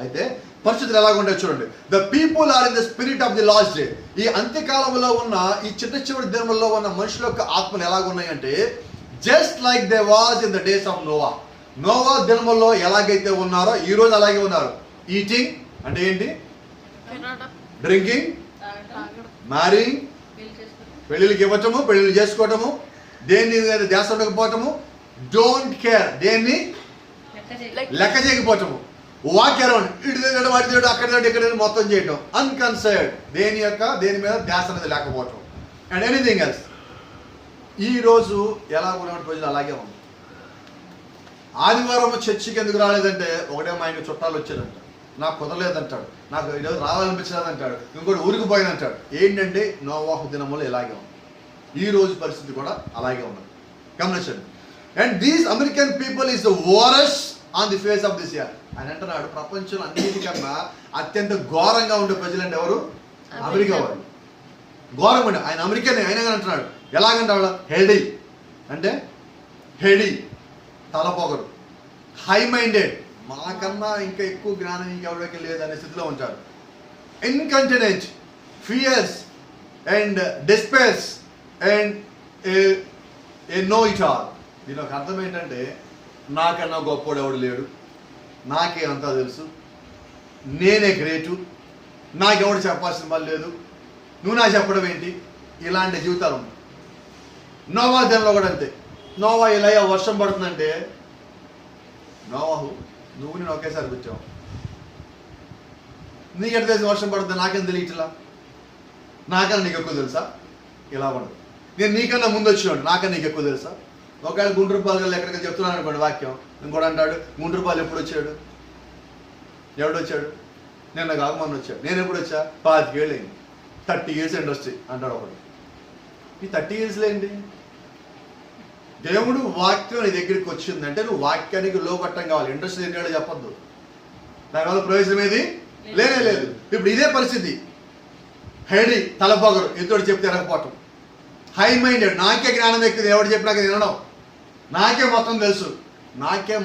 అయితే పరిస్థితులు ఎలాగుంటాయి చూడండి. The people are in the spirit of the last day. ఈ అంత్యకాలంలో ఉన్న ఈ చివరి దినముల్లో ఉన్న మనుషుల యొక్క ఆత్మలు ఎలాగున్నాయంటే just like they was in the days of Noah దినముల్లో ఎలాగైతే ఉన్నారో ఈ రోజు అలాగే ఉన్నారు. ఈటింగ్ అంటే ఏంటి? డ్రింకింగ్, మ్యారింగ్, పెళ్ళిళ్ళకి ఇవ్వటము, పెళ్ళిళ్ళు చేసుకోవటము, దేన్ని ధ్యాస ఉండకపోవటము, డోంట్ కేర్, దేన్ని లెక్క చేయకపోవటము, వాక్ అరౌండ్, ఇటు తిరగడం, అటు తిరగడం, అక్కడ ఇక్కడ మొత్తం చేయటం, అన్కన్సర్డ్, దేని మీద ధ్యాస అనేది లేకపోవటం, అండ్ ఎనీథింగ్ ఎల్స్. ఈరోజు ఎలా ఉన్నటువంటి ప్రజలు అలాగే ఉంది. ఆదివారం చర్చికి ఎందుకు రాలేదంటే ఒకటే మా ఆయన చుట్టాలు వచ్చారంట, నాకు కుదరలేదంటాడు, నాకు ఈరోజు రావాలనిపించలేదంటాడు, ఇంకోటి ఊరికి పోయిందంటాడు. ఏంటంటే నోవాహు దినములు ఇలాగే ఉంది. ఈ రోజు పరిస్థితి కూడా అలాగే ఉన్నది. గమనించండి. And these American people is the worst on the face of this year. ఆయన అంటున్నాడు ప్రపంచంలో అన్నిటికన్నా అత్యంత ఘోరంగా ఉండే ప్రజలంటే ఎవరు? అమెరికా వాళ్ళు. ఘోరం అండి. ఆయన అమెరికన్ అయినా కానీ అంటున్నాడు. ఎలాగంటే వాళ్ళ హెడీ తలపోగరు, హై మైండెడ్, మాకన్నా ఇంకా ఎక్కువ జ్ఞానం ఇంకెవరికి లేదనే స్థితిలో ఉంటారు. Incontinent, fierce and despisers and a know it all. దీని ఒక అర్థం ఏంటంటే నాకన్నా గొప్పోడు ఎవడు లేడు, నాకే అంతా తెలుసు, నేనే గ్రేటు, నాకెవడు చెప్పాల్సిన పని లేదు, నువ్వు నాకు చెప్పడం ఏంటి, ఇలాంటి జీవితాలు ఉన్నాయి. నోవా దినంలో కూడా అంతే. నోవా ఇలా వర్షం పడుతుందంటే నోవాహు నువ్వు నేను ఒకేసారి కూర్చోవు. నీకెట్లా తెలిసి వర్షం పడుతుంది? నాకేం తెలియట్లా. నాకన్నా నీకు ఎక్కువ తెలుసా? ఇలా ఉండదు. నేను నీకన్నా ముందు వచ్చినాడు, నాకన్నా నీకు ఎక్కువ తెలుసా? ఒకవేళ గుంటూరు పాలు ఎక్కడికి చెప్తున్నాను అనుకోండి వాక్యం, ఇంకోటి అంటాడు గుంటూరు పాలు ఎప్పుడు వచ్చాడు? ఎవడొచ్చాడు? నేను నాకు ఆగమని వచ్చాడు. నేను ఎప్పుడు వచ్చా? 25 ఏళ్ళు అయింది. 30 years ఇండస్ట్రీ అంటాడు ఒకడు. ఈ 30 yearsలో ఏంటి? దేవుడు వాక్యం నీ దగ్గరికి వచ్చిందంటే నువ్వు వాక్యానికి లోబట్టం కావాలి. ఇండస్ట్రీ ఏంటో చెప్పొద్దు, దానివల్ల ప్రయోజనం ఏది లేనే లేదు. ఇప్పుడు ఇదే పరిస్థితి. హైడి తలపొగరు, ఎంతోటి చెప్తే ఎరకపోవటం. హై మైండెడ్, నాకే జ్ఞానం ఎక్కువ, ఎవడు చెప్పినాక వినడం, నాకే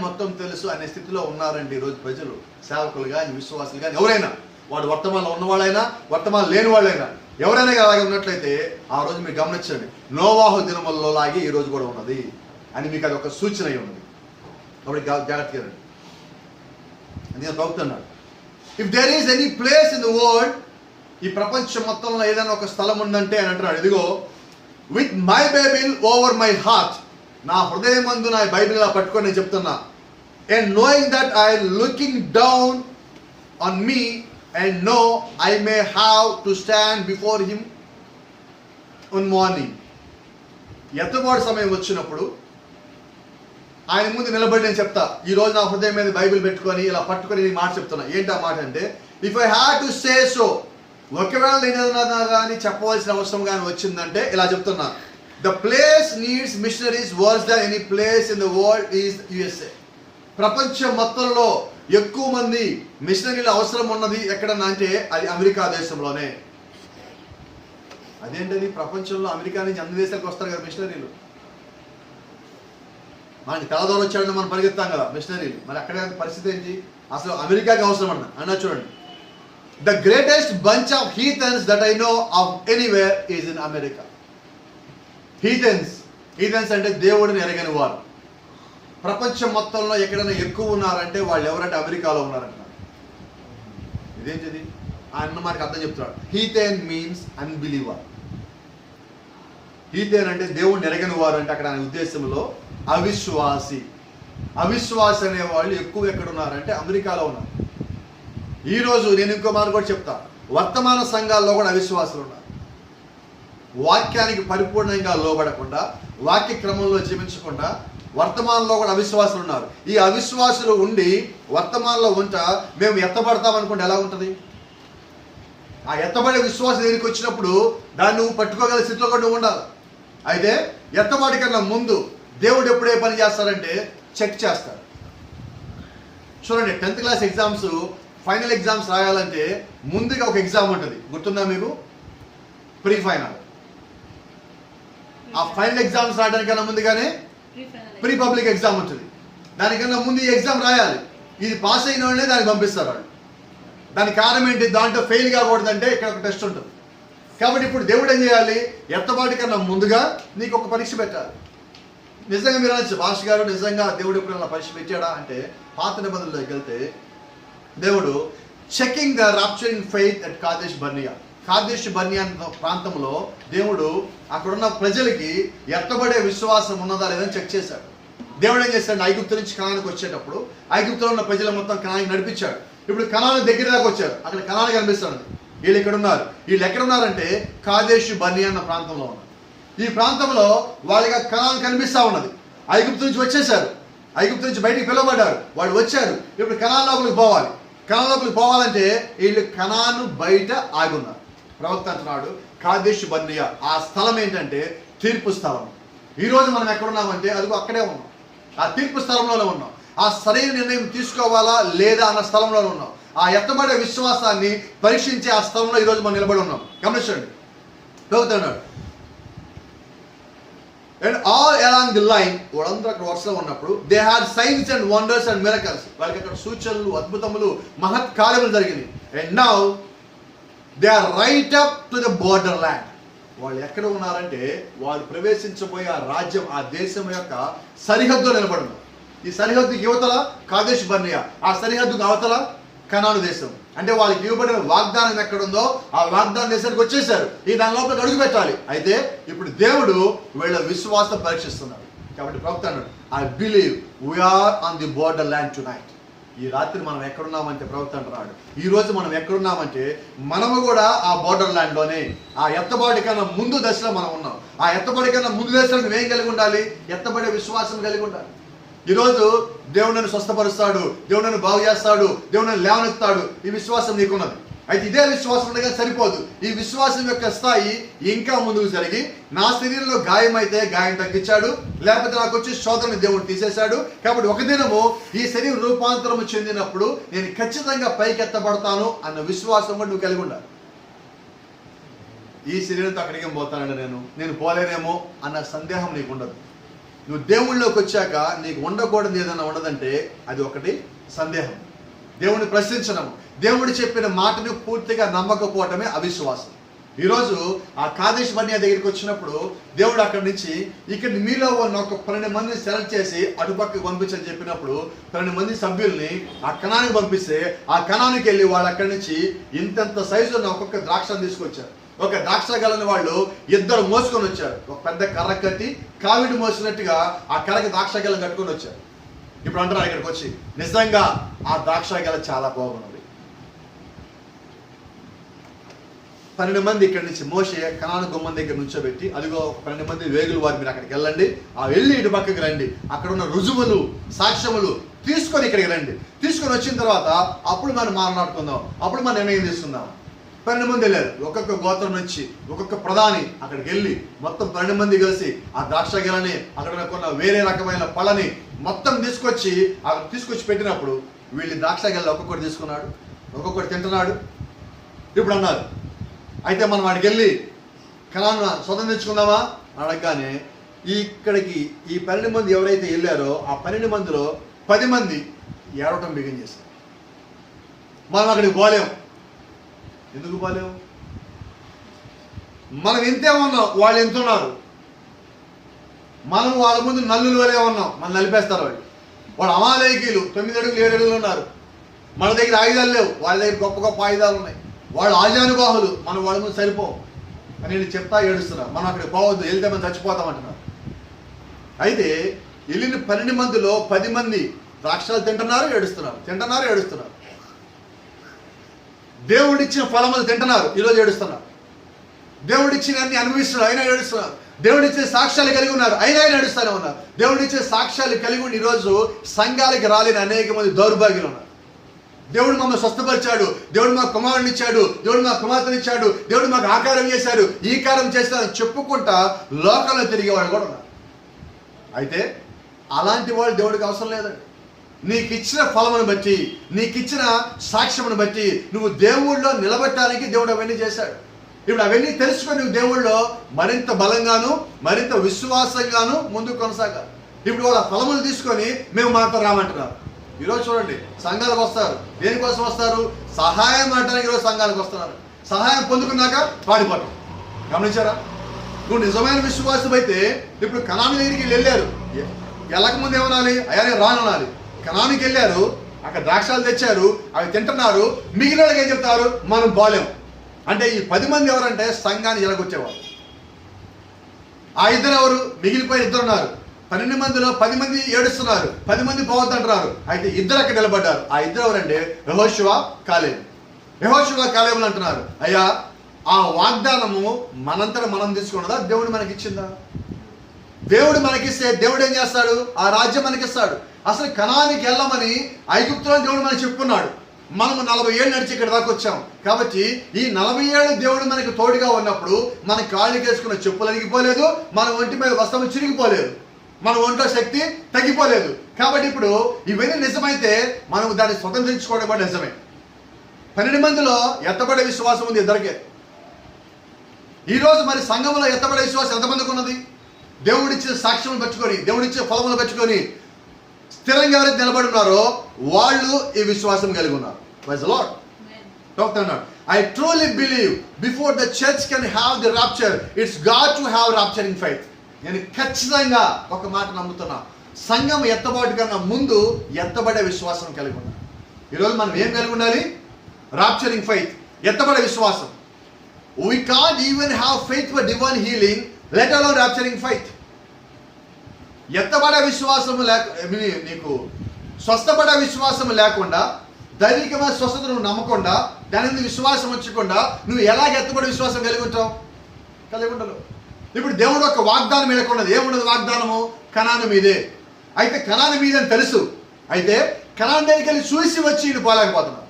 మొత్తం తెలుసు అనే స్థితిలో ఉన్నారండి ఈరోజు ప్రజలు, సేవకులు కానీ విశ్వాసులు కానీ ఎవరైనా. వాడు వర్తమానంలో ఉన్నవాళ్ళైనా వర్తమానం లేని వాళ్ళైనా ఎవరైనా అలాగే ఉన్నట్లయితే ఆ రోజు మీరు గమనించండి, నోవాహు దినములలో లాగే ఈ రోజు కూడా ఉన్నది అని మీకు అది ఒక సూచన అయి ఉన్నది. కాబట్టి జాగ్రత్తగా రండి. నేను ప్రభుత్వన్నాడు, if there is any place in the world, ఈ ప్రపంచం మొత్తంలో ఏదైనా ఒక స్థలం ఉందంటే అని అంటున్నాడు. ఇదిగో, with my Bible over my heart, నా హృదయం మందు నా బైబిల్ ఇలా పట్టుకొని నేను చెప్తున్నా. And knowing that I looking down on me and know I may have to stand before him on morning. ఎత్తబోడు సమయం వచ్చినప్పుడు ఆయన ముందు నిలబడి నేను చెప్తా. ఈ రోజు నా హృదయం మీద బైబిల్ పెట్టుకొని ఇలా పట్టుకొని ఈ మాట చెప్తున్నా. ఏంటి ఆ మాట అంటే, if I have to say so, ఒకవేళ నేను ఏదైనా కానీ చెప్పవలసిన అవసరం కానీ వచ్చిందంటే ఇలా చెప్తున్నా. The place needs missionaries worse than any place in the world is USA. ప్రపంచం మొత్తంలో ఎక్కువ మంది మిషనరీలు అవసరం ఉన్నది ఎక్కడన్నా అంటే అది అమెరికా దేశంలోనే. అదేంటది? ప్రపంచంలో అమెరికా నుంచి అన్ని దేశాలకు వస్తారు కదా మిషనరీలు. మనకి తెల్లదోర వచ్చాడని మనం పరిగెత్తాం కదా మిషనరీలు. మరి అక్కడ పరిస్థితి ఏంటి? అసలు అమెరికాకి అవసరం అన్నా చూడండి. The greatest bunch of heathens that I know of anywhere is in America. Heathens అంటే దేవుడిని ఎరగని వారు. ప్రపంచం మొత్తంలో ఎక్కడైనా ఎక్కువ ఉన్నారంటే వాళ్ళు ఎవరంటే అమెరికాలో ఉన్నారంటున్నారు. ఇదేంటిది? ఆయన మనకి అర్థం చెప్తున్నాడు. హీథేన్ మీన్స్ అన్బిలీవర్. హీథేన్ అంటే దేవుడిని ఎరగని వారు అంటే అక్కడ ఆయన ఉద్దేశంలో అవిశ్వాసి. అవిశ్వాసి అనే వాళ్ళు ఎక్కువ ఎక్కడ ఉన్నారంటే అమెరికాలో ఉన్నారు. ఈరోజు నేను ఇంకో మాట కూడా చెప్తా, వర్తమాన సంఘాల్లో కూడా అవిశ్వాసులు ఉన్నారు. వాక్యానికి పరిపూర్ణంగా లోబడకుండా, వాక్య క్రమంలో జీవించకుండా వర్తమానంలో కూడా అవిశ్వాసులు ఉన్నారు. ఈ అవిశ్వాసులు ఉండి వర్తమానంలో ఉంటా మేము ఎత్తబడతాం అనుకుంటే ఎలా ఉంటుంది? ఆ ఎత్తబడే విశ్వాసం దగ్గరికి వచ్చినప్పుడు దాన్ని నువ్వు పట్టుకోగల స్థితిలో కూడా నువ్వు ఉండాలి. అయితే ఎత్తబడి కన్నా ముందు దేవుడు ఎప్పుడు ఏ పని చేస్తారంటే చెక్ చేస్తాడు. చూడండి, 10th class exams final exams రాయాలంటే ముందుగా ఒక ఎగ్జామ్ ఉంటుంది, గుర్తుందా మీకు? Pre final. ఆ ఫైనల్ ఎగ్జామ్స్ రాయడానికన్నా ముందుగానే ప్రీ పబ్లిక్ ఎగ్జామ్ ఉంటుంది. దానికన్నా ముందు ఈ ఎగ్జామ్ రాయాలి. ఇది పాస్ అయిన వాళ్ళనే దానికి పంపిస్తారు వాళ్ళు. దాని కారణం ఏంటి? దాంట్లో ఫెయిల్ కాకూడదంటే ఇక్కడ ఒక టెస్ట్ ఉంటుంది. కాబట్టి ఇప్పుడు దేవుడు ఏం చేయాలి? ఎత్తబాటి కన్నా ముందుగా నీకు ఒక పరీక్ష పెట్టాలి. నిజంగా మీరు అనొచ్చు, భాష గారు నిజంగా దేవుడు ఎప్పుడు పరీక్ష పెట్టాడా అంటే, పాత నిబంధనలోకి వెళ్తే దేవుడు checking the rapturing faith at Kadesh Barnea ప్రాంతంలో దేవుడు అక్కడున్న ప్రజలకి ఎత్తబడే విశ్వాసం ఉన్నదా లేదని చెక్ చేశాడు. దేవుడు ఏం చేశాడు? ఐగుప్తు నుంచి కనానికి వచ్చేటప్పుడు ఐగుప్తులో ఉన్న ప్రజలు మొత్తం కనానికి నడిపించాడు. ఇప్పుడు కనాను దగ్గర దాకా వచ్చారు. అక్కడ కనాను కనిపిస్తుంది. వీళ్ళు ఇక్కడ ఉన్నారు. వీళ్ళు ఎక్కడ ఉన్నారంటే కాదేశ్ బర్నియా అన్న ప్రాంతంలో ఉన్నారు. ఈ ప్రాంతంలో వాళ్ళకి కనాను కనిపిస్తూ ఉన్నది. ఐగుప్తు నుంచి వచ్చేసారు. ఐగుప్తు నుంచి బయటికి పిలువబడ్డారు. వాళ్ళు వచ్చారు. ఇప్పుడు కనాను లోపలికి పోవాలి. కనాను లోపలికి పోవాలంటే వీళ్ళు కనాను బయట ఆగున్నారు. ప్రవక్త అంటున్నాడు, కాదేశ్ బర్నియా ఆ స్థలం ఏంటంటే తీర్పు స్థలం. ఈరోజు మనం ఎక్కడున్నామంటే అదిగో అక్కడే ఉన్నాం. ఆ తీర్పు స్థలంలోనే ఉన్నాం. ఆ సరైన నిర్ణయం తీసుకోవాలా లేదా అన్న స్థలంలోనే ఉన్నాం. ఆ ఎత్తబడే విశ్వాసాన్ని పరీక్షించే ఆ స్థలంలో ఈరోజు మనం నిలబడి ఉన్నాం. గమనించండి, ప్రవక్త అన్నాడు, and all along the line, వాళ్ళందరూ అక్కడ వరుసలో ఉన్నప్పుడు they had signs and wonders and miracles, వాళ్ళకి అక్కడ సూచనలు, అద్భుతములు, మహత్ కార్యములు జరిగినాయి. And now they are right up to the border land. వాళ్ళు ఎక్కడ ఉన్నారంటే వాళ్ళు ప్రవేశించబోయే ఆ రాజ్యం, ఆ దేశం యొక్క సరిహద్దు నిలబడి. ఈ సరిహద్దుకి యువతల కాదేశ్ బర్నియా, ఆ సరిహద్దుకు అవతల కనాను దేశం. అంటే వాళ్ళకి ఇవ్వబడిన వాగ్దానం ఎక్కడుందో ఆ వాగ్దాన దేశానికి వచ్చేసారు. ఈ దాని లోపలికి అడుగు పెట్టాలి. అయితే ఇప్పుడు దేవుడు వీళ్ళ విశ్వాసం పరీక్షిస్తున్నాడు. కాబట్టి ప్రవక్త అన్నాడు, I believe we're on the border land tonight. ఈ రాత్రి మనం ఎక్కడున్నామంటే ప్రవక్త అంటున్నాడు, ఈ రోజు మనం ఎక్కడున్నామంటే మనము కూడా ఆ బోర్డర్ ల్యాండ్లోనే, ఆ ఎత్తబాటు కన్నా ముందు దశలో మనం ఉన్నాం. ఆ ఎత్తబాటు కన్నా ముందు దశలో నువ్వేం కలిగి ఉండాలి? ఎత్తబడే విశ్వాసం కలిగి ఉండాలి. ఈరోజు దేవుడు నన్ను స్వస్థపరుస్తాడు, దేవుడు నన్ను బాగు చేస్తాడు, దేవుడు నన్ను లేవనెత్తాడు, ఈ విశ్వాసం నీకున్నది. అయితే ఇదే విశ్వాసం ఉండగా సరిపోదు. ఈ విశ్వాసం యొక్క స్థాయి ఇంకా ముందుకు జరిగి, నా శరీరంలో గాయం అయితే గాయం తగ్గించాడు, లేకపోతే నాకు వచ్చి శోధనని దేవుడు తీసేశాడు. కాబట్టి ఒక దినము ఈ శరీరం రూపాంతరము చెందినప్పుడు నేను ఖచ్చితంగా పైకెత్తబడతాను అన్న విశ్వాసం కూడా నువ్వు కలిగి ఉండాలి. ఈ శరీరంతో అక్కడికి పోతానండి నేను పోలేనేమో అన్న సందేహం నీకు ఉండదు. నువ్వు దేవుళ్ళలోకి వచ్చాక నీకు ఉండకూడదు ఏదైనా ఉండదంటే అది ఒకటి సందేహం, దేవుడిని ప్రశ్నించడము, దేవుడు చెప్పిన మాటను పూర్తిగా నమ్మకపోవటమే అవిశ్వాసం. ఈరోజు ఆ కాదేశ్ బర్నియా దగ్గరికి వచ్చినప్పుడు దేవుడు అక్కడి నుంచి ఇక్కడ మీలో ఉన్న ఒక 12 మందిని సెలెక్ట్ చేసి అటుపక్కకి పంపించని చెప్పినప్పుడు 12 మంది సభ్యుల్ని ఆ కణానికి పంపిస్తే ఆ కణానికి వెళ్ళి వాళ్ళు అక్కడి నుంచి ఇంతంత సైజు ఉన్న ఒక్కొక్క ద్రాక్షను తీసుకొచ్చారు. ఒక ద్రాక్ష గలని వాళ్ళు 2 మోసుకొని వచ్చారు. ఒక పెద్ద కర్ర కట్టి కావిడి మోసినట్టుగా ఆ కర్రకి ద్రాక్ష గలను కట్టుకొని వచ్చారు. ఇప్పుడు అంటారు ఇక్కడికి వచ్చి, నిజంగా ఆ ద్రాక్ష గల చాలా బాగున్నది. 12 మంది ఇక్కడి నుంచి మోసే కనాను గుమ్మం దగ్గర నుంచోబెట్టి, అదిగో 12 మంది వేగులు వారు, మీరు అక్కడికి వెళ్ళండి, ఆ వెళ్ళి ఇటు పక్కకి రండి, అక్కడ ఉన్న రుజువులు సాక్ష్యములు తీసుకొని ఇక్కడికి రండి, తీసుకొని వచ్చిన తర్వాత అప్పుడు మనం మాట్లాడుకుందాం, అప్పుడు మనం నిర్ణయం తీసుకుందాం. 12 మంది వెళ్ళారు. ఒక్కొక్క గోత్రం నుంచి ఒక్కొక్క ప్రధాని అక్కడికి వెళ్ళి మొత్తం 12 మంది కలిసి ఆ ద్రాక్ష గెలని అక్కడ కొన్న వేరే రకమైన పళ్ళని మొత్తం తీసుకొచ్చి పెట్టినప్పుడు వీళ్ళు ద్రాక్ష గెల ఒక్కొక్కటి తీసుకున్నాడు, ఒక్కొక్కటి తింటున్నాడు. ఇప్పుడు అన్నారు, అయితే మనం వాడికి వెళ్ళి కణాన్ని స్వతం తెచ్చుకుందామా అడగగానే ఇక్కడికి ఈ 12 మంది ఎవరైతే వెళ్ళారో ఆ 12 మందిలో 10 మంది ఏడవటం బిగిన్ చేశారు. మనం అక్కడికి పోలేం. ఎందుకు పోలేవు? మనం ఇంతే ఉన్నాం, వాళ్ళు ఎంత ఉన్నారు. మనం వాళ్ళ ముందు నల్లులు వలే ఉన్నాం, మనం నలిపేస్తారు వాళ్ళు అమాలేకీలు 9 అడుగులు 7 అడుగులు ఉన్నారు. మన దగ్గర ఆయుధాలు లేవు, వాళ్ళ దగ్గర గొప్ప గొప్ప ఆయుధాలు ఉన్నాయి. వాళ్ళు ఆజానుబాహులు, మనం వాళ్ళ ముందు సరిపోం అని నేను చెప్తా ఏడుస్తున్నారు. మనం అక్కడికి పోవద్దు, వెళ్తే మనం చచ్చిపోతామంటున్నారు. అయితే వెళ్ళిన 12 మందిలో 10 మంది ద్రాక్షలు తింటున్నారు, ఏడుస్తున్నారు. దేవుడిచ్చిన ఫలములు తింటున్నారు, ఈరోజు ఏడుస్తున్నారు. దేవుడిచ్చిన అన్ని అనుభవిస్తున్నారు, అయినా ఏడుస్తున్నారు. దేవుడిచ్చే సాక్ష్యాలు కలిగి ఉన్నారు, అయినా ఏడుస్తూనే ఉన్నారు. దేవుడిచ్చే సాక్ష్యాలు కలిగి ఉండి ఈరోజు సంఘాలకి రాలేని అనేక మంది దౌర్భాగ్యులు ఉన్నారు. దేవుడు మమ్మల్ని స్వస్థపరిచాడు, దేవుడు మాకు కుమారుని ఇచ్చాడు, దేవుడు మాకు కుమార్తెనిచ్చాడు, దేవుడు మాకు ఆకారం చేశాడు, ఈ కారం చేస్తారని చెప్పుకుంటా లోకంలో తిరిగేవాడు కూడా ఉన్నారు. అయితే అలాంటి వాళ్ళు దేవుడికి అవసరం లేదండి. నీకు ఇచ్చిన ఫలమును బట్టి, నీకు ఇచ్చిన సాక్ష్యమును బట్టి నువ్వు దేవుళ్ళో నిలబెట్టడానికి దేవుడు అవన్నీ చేశాడు. ఇప్పుడు అవన్నీ తెలుసుకొని నువ్వు దేవుళ్ళో మరింత బలంగాను మరింత విశ్వాసంగాను ముందుకు కొనసాగాలి. ఇప్పుడు వాళ్ళ ఫలములు తీసుకొని మేము మాతో రామంటున్నారు. ఈరోజు చూడండి, సంఘాలకు వస్తారు, దేనికోసం వస్తారు? సహాయం అనడానికి ఈరోజు సంఘాలకు వస్తున్నారు. సహాయం పొందుకున్నాక పాడిపోవటం గమనించారా? నువ్వు నిజమైన విశ్వాసం అయితే ఇప్పుడు కనాను దగ్గరికి వెళ్ళారు, వెళ్ళకముందు ఏమనాలి? అయ్యా నేను రాననాలి. కనానికి వెళ్ళారు, అక్కడ ద్రాక్షాలు తెచ్చారు, అవి తింటున్నారు. మిగిలిన వాళ్ళకి ఏం చెప్తారు? మనం పోలేం. అంటే ఈ 10 మంది ఎవరంటే సంఘాన్ని ఎలాగొచ్చేవాళ్ళు. ఆ ఇద్దరు ఎవరు? మిగిలిపోయిన 2 ఉన్నారు. 12 మందిలో 10 మంది ఏడుస్తున్నారు, 10 మంది పోవద్దు అంటున్నారు. అయితే 2 అక్కడ నిలబడ్డారు. ఆ 2 ఎవరంటే యెహోషువ, కాలేబు. యెహోషువ, కాలేబులు అంటున్నారు, అయ్యా ఆ వాగ్దానము మనంతట మనం తీసుకున్నదా, దేవుడు మనకిచ్చిందా? దేవుడు మనకిస్తే దేవుడు ఏం చేస్తాడు? ఆ రాజ్యం మనకిస్తాడు. అసలు కనానికి వెళ్ళమని ఐగుప్తులో దేవుడు మనకి చెప్పుకున్నాడు. మనము 40 ఏళ్ళు నడిచి ఇక్కడ దాకా వచ్చాం. కాబట్టి ఈ 40 ఏళ్ళు దేవుడు మనకి తోడుగా ఉన్నప్పుడు మన కాళ్ళకి వేసుకున్న చెప్పులు అరిగిపోలేదు, మన ఒంటి మీద వస్త్రం చిరిగిపోలేదు, మన ఒంట్లో శక్తి తగ్గిపోలేదు. కాబట్టి ఇప్పుడు ఇవన్నీ నిజమైతే మనం దాన్ని స్వతంత్రించుకోవడం కూడా నిజమే. 12 మందిలో ఎత్తబడే విశ్వాసం ఉంది 2కే. ఈరోజు మరి సంఘంలో ఎత్తబడే విశ్వాసం ఎంతమందికి ఉన్నది? దేవుడిచ్చే సాక్ష్యం పెట్టుకొని, దేవుడిచ్చే ఫలములు పెట్టుకొని స్థిరంగా ఎవరైతే నిలబడి ఉన్నారో వాళ్ళు ఈ విశ్వాసం కలిగి ఉన్నారు. Praise the Lord. చెప్తున్నాడు, I truly believe before the church can have the rapture, it's got to have rapturing faith. నేను ఖచ్చితంగా ఒక మాట నమ్ముతున్నా, సంఘం ఎత్తబాటు కన్నా ముందు ఎత్తబడే విశ్వాసం కలిగి ఉన్నారు. ఈరోజు మనం ఏం కలిగి ఉండాలి? రాప్చరింగ్ ఫెయిత్, ఎత్తబడే విశ్వాసం. We can't even have faith for divine healing, let alone rapturing faith. ఎత్తబడే విశ్వాసము నీకు స్వస్థపడే విశ్వాసం లేకుండా, దైవికమైన స్వస్థత నువ్వు నమ్మకుండా, దాని మీద విశ్వాసం వచ్చకుండా నువ్వు ఎలాగ ఎత్తబడే విశ్వాసం కలిగి ఉంటావు? కలిగి ఉండవు. ఇప్పుడు దేవుడు ఒక వాగ్దానం వెళ్ళకున్నది. ఏమున్నది వాగ్దానము? కనాను మీదే. అయితే కనాను మీదని తెలుసు, అయితే కనాను దగ్గరికి వెళ్ళి చూసి వచ్చి వీళ్ళు పోలేకపోతున్నారు.